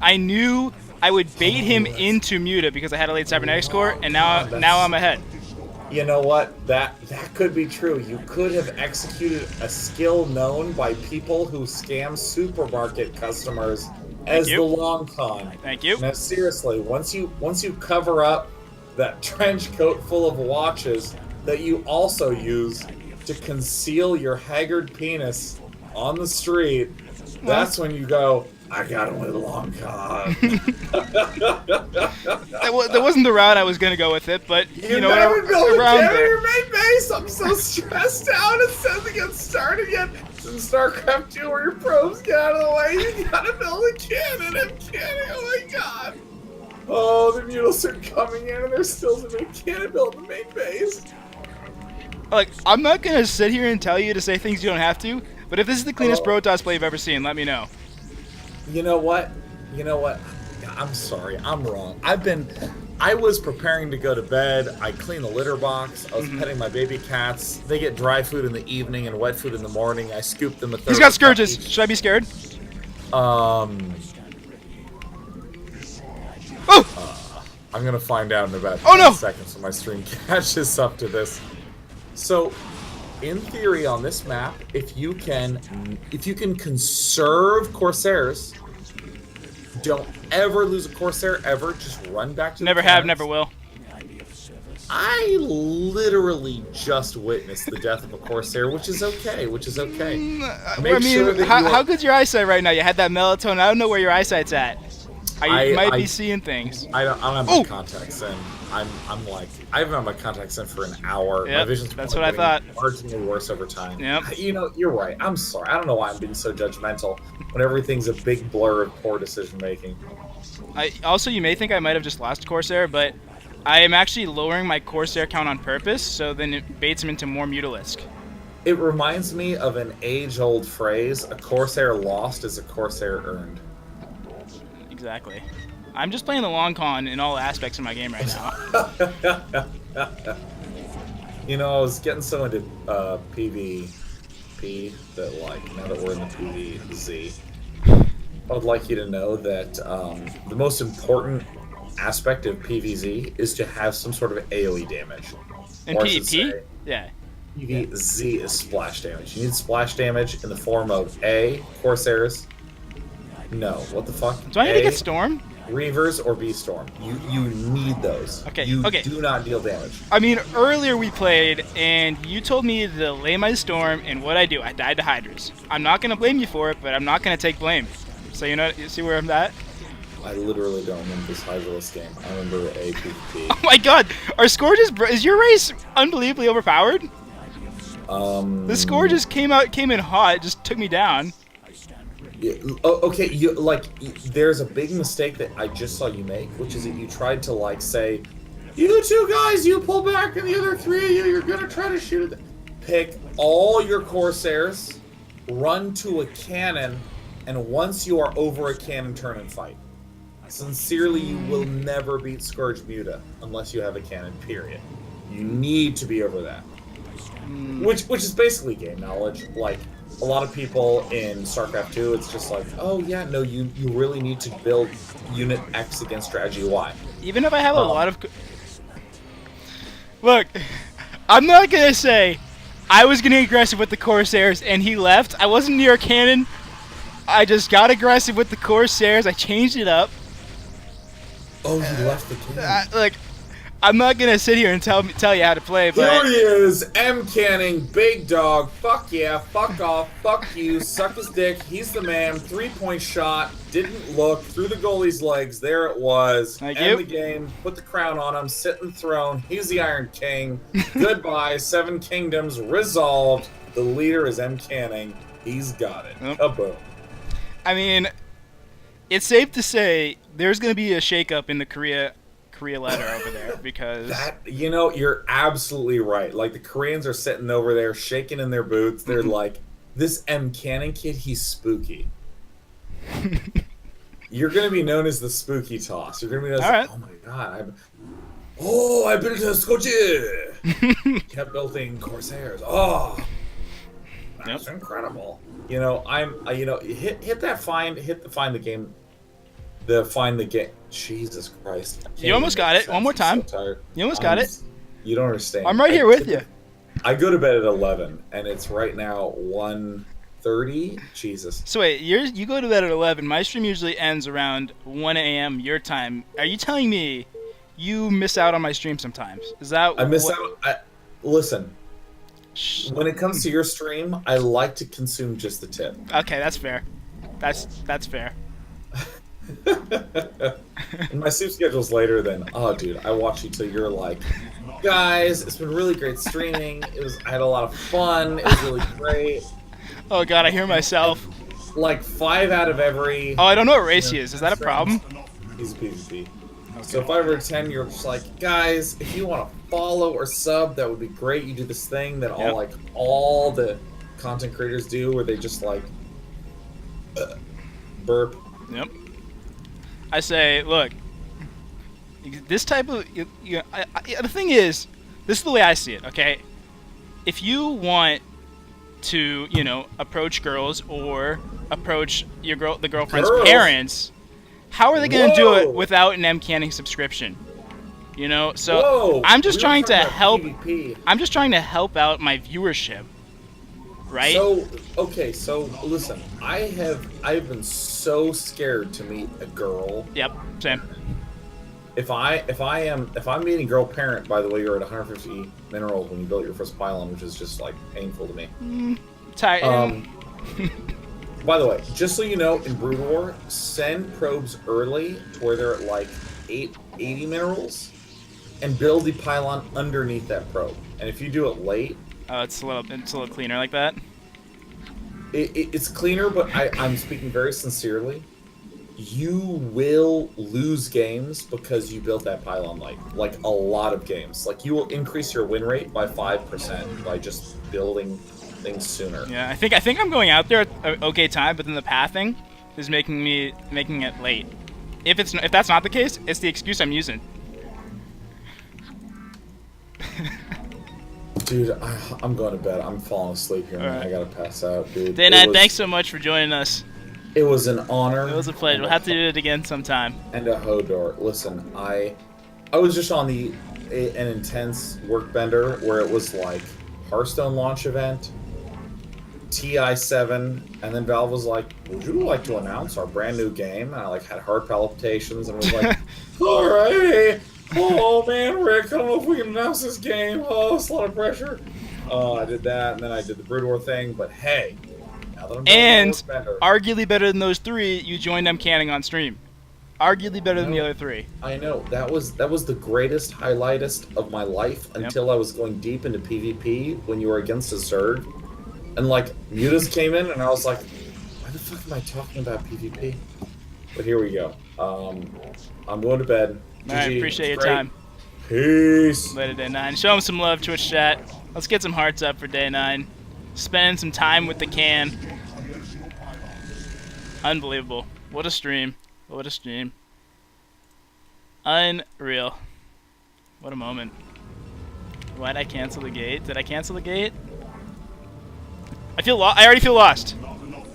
I knew I would bait him into Muta because I had a late cybernetics core, and now I'm ahead. You know what? That could be true. You could have executed a skill known by people who scam supermarket customers as the long con. Thank you. Now seriously, once you cover up that trench coat full of watches that you also use to conceal your haggard penis on the street, that's when you go, I got him with a long con. That wasn't the route I was going to go with it, but you know never built a around cannon in your main base. I'm so stressed out. It says to get started yet. It's in StarCraft 2 where your probes get out of the way. You gotta build a cannon. I'm cannon. Oh my God. Oh, the mutals are coming in and there's still a big cannon built in the main base. Like, I'm not going to sit here and tell you to say things you don't have to, but if this is the cleanest Protoss play you've ever seen, let me know. You know what? I'm sorry. I'm wrong. I was preparing to go to bed. I cleaned the litter box. I was petting my baby cats. They get dry food in the evening and wet food in the morning. I scooped them a third. He's got scourges. Should I be scared? I'm gonna find out in about 10 seconds when my stream catches up to this. So, in theory, on this map, if you can conserve Corsairs, don't ever lose a Corsair ever. Just run back to never the have, never will. I literally just witnessed the death of a Corsair, which is okay. How good's your eyesight right now? You had that melatonin. I don't know where your eyesight's at. You might be seeing things. I don't have my contacts in. I'm like, I haven't had my contacts in for an hour. Yep, my vision's that's what I thought. Marginally worse over time. Yep. You know, you're right. I'm sorry. I don't know why I'm being so judgmental when everything's a big blur of poor decision making. Also, you may think I might have just lost Corsair, but I am actually lowering my Corsair count on purpose, so then it baits him into more Mutalisk. It reminds me of an age-old phrase: a Corsair lost is a Corsair earned. Exactly. I'm just playing the long con in all aspects of my game right now. You know, I was getting so into PvP that, like, now that we're in the PvZ, I would like you to know that the most important aspect of PvZ is to have some sort of AoE damage. In PvP? Yeah. PvZ is splash damage. You need splash damage in the form of A, Corsairs. No, what the fuck? Do I need to get Storm? Reavers or V-Storm. You need those. Okay, you okay. do not deal damage. I mean, earlier we played, and you told me to delay my Storm, and what I do? I died to Hydras. I'm not going to blame you for it, but I'm not going to take blame. So you see where I'm at? I literally don't remember this Hydraless game. I remember a PvP. Oh my god! Our score just... Is your race unbelievably overpowered? The score just came in hot. It just took me down. Yeah, okay, there's a big mistake that I just saw you make, which is that you tried to, like, say, you two guys, you pull back, and the other three of you're gonna try to shoot at them. Pick all your Corsairs, run to a cannon, and once you are over a cannon, turn and fight. Sincerely, you will never beat Scourge Muta unless you have a cannon, period. You need to be over that. Which is basically game knowledge. Like, a lot of people in Starcraft 2, it's just like, oh yeah, no, you really need to build unit X against strategy Y. Even if I have a lot of... Look, I'm not going to say I was getting aggressive with the Corsairs and he left. I wasn't near a cannon. I just got aggressive with the Corsairs. I changed it up. Oh, you left the cannon. Look, I'm not gonna sit here and tell you how to play, but here he is, MCanning, big dog. Fuck yeah, fuck off, fuck you, suck his dick. He's the man. 3-point shot. Didn't look through the goalie's legs. There it was. End the game. Put the crown on him. Sit in the throne. He's the Iron King. Goodbye. 7 kingdoms resolved. The leader is MCanning. He's got it. Kaboom. I mean, it's safe to say there's gonna be a shakeup in the Korea ladder over there because you know, you're absolutely right. Like, the Koreans are sitting over there shaking in their boots. They're like, this MCanning kid, he's spooky. You're gonna be known as the spooky toss. You're gonna be known as, oh my god, I built a Skochi. Kept building Corsairs. Oh, that's incredible. You know, hit the game. Find the game. Jesus Christ. You almost got it. One more time. So you almost got it. You don't understand. I'm right here with you. I go to bed at 11, and it's right now 1:30. Jesus. So wait, you go to bed at 11. My stream usually ends around 1 a.m. your time. Are you telling me you miss out on my stream sometimes? Is that I miss out? Listen. When it comes to your stream, I like to consume just the tip. Okay, that's fair. That's fair. And my sleep schedule's later than, oh dude, I watch you till you're like, guys, it's been really great streaming. I had a lot of fun. It was really great. Oh god, I hear myself. Like 5 out of every. Oh, I don't know what race he is. Is that a problem? He's a PvP. Okay. So 5 out of 10, you're just like, guys, if you want to follow or sub, that would be great. You do this thing that all the content creators do, where they just like burp. Yep. I say, look, this type of... the thing is, this is the way I see it, okay? If you want to, you know, approach girls or approach the girlfriend's parents, how are they going to do it without an MCanning subscription? You know, so I'm just trying to help... PvP. I'm just trying to help out my viewership. Right? So, okay, so listen, I've been so scared to meet a girl. Yep, same. If I'm meeting girl parent, by the way, you're at 150 minerals when you built your first pylon, which is just like painful to me. By the way, just so you know, in Brood War, send probes early to where they're at like 80 minerals, and build the pylon underneath that probe. And if you do it late, it's a little cleaner like that. It's cleaner, but I'm speaking very sincerely. you will lose games because you built that pylon late. Like a lot of games. Like you will increase your win rate by 5% by just building things sooner. Yeah, I think I'm going out there at an okay time, but then the pathing is making it late. If that's not the case, it's the excuse I'm using. Dude, I'm going to bed. I'm falling asleep here, man. Right. I gotta pass out, dude. Day9, thanks so much for joining us. It was an honor. It was a pleasure. We'll have to do it again sometime. And a Hodor. Listen, I was just on an intense work bender where it was like Hearthstone launch event, TI7, and then Valve was like, "Would you like to announce our brand new game?" And I like had heart palpitations and was like, "Alrighty, oh man, Rick, I don't know if we can announce this game. Oh, it's a lot of pressure." I did that, and then I did the Brood War thing. But hey, now that I'm done and with bender, arguably better than those 3, you joined MCanning on stream. Arguably better than the other 3. I know that was the greatest highlightest of my life until I was going deep into PvP when you were against a Zerg. And like Mutas came in, and I was like, "Why the fuck am I talking about PvP?" But here we go. I'm going to bed. All right, appreciate your time. Peace. Later, Day9. Show him some love, Twitch chat. Let's get some hearts up for Day9. Spending some time with the can. Unbelievable. What a stream. What a stream. Unreal. What a moment. Why'd I cancel the gate? Did I cancel the gate? I already feel lost.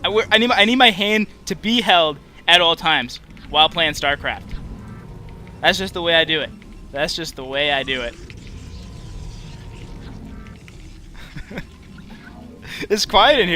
I need my hand to be held at all times while playing Starcraft. That's just the way I do it. That's just the way I do it. It's quiet in here.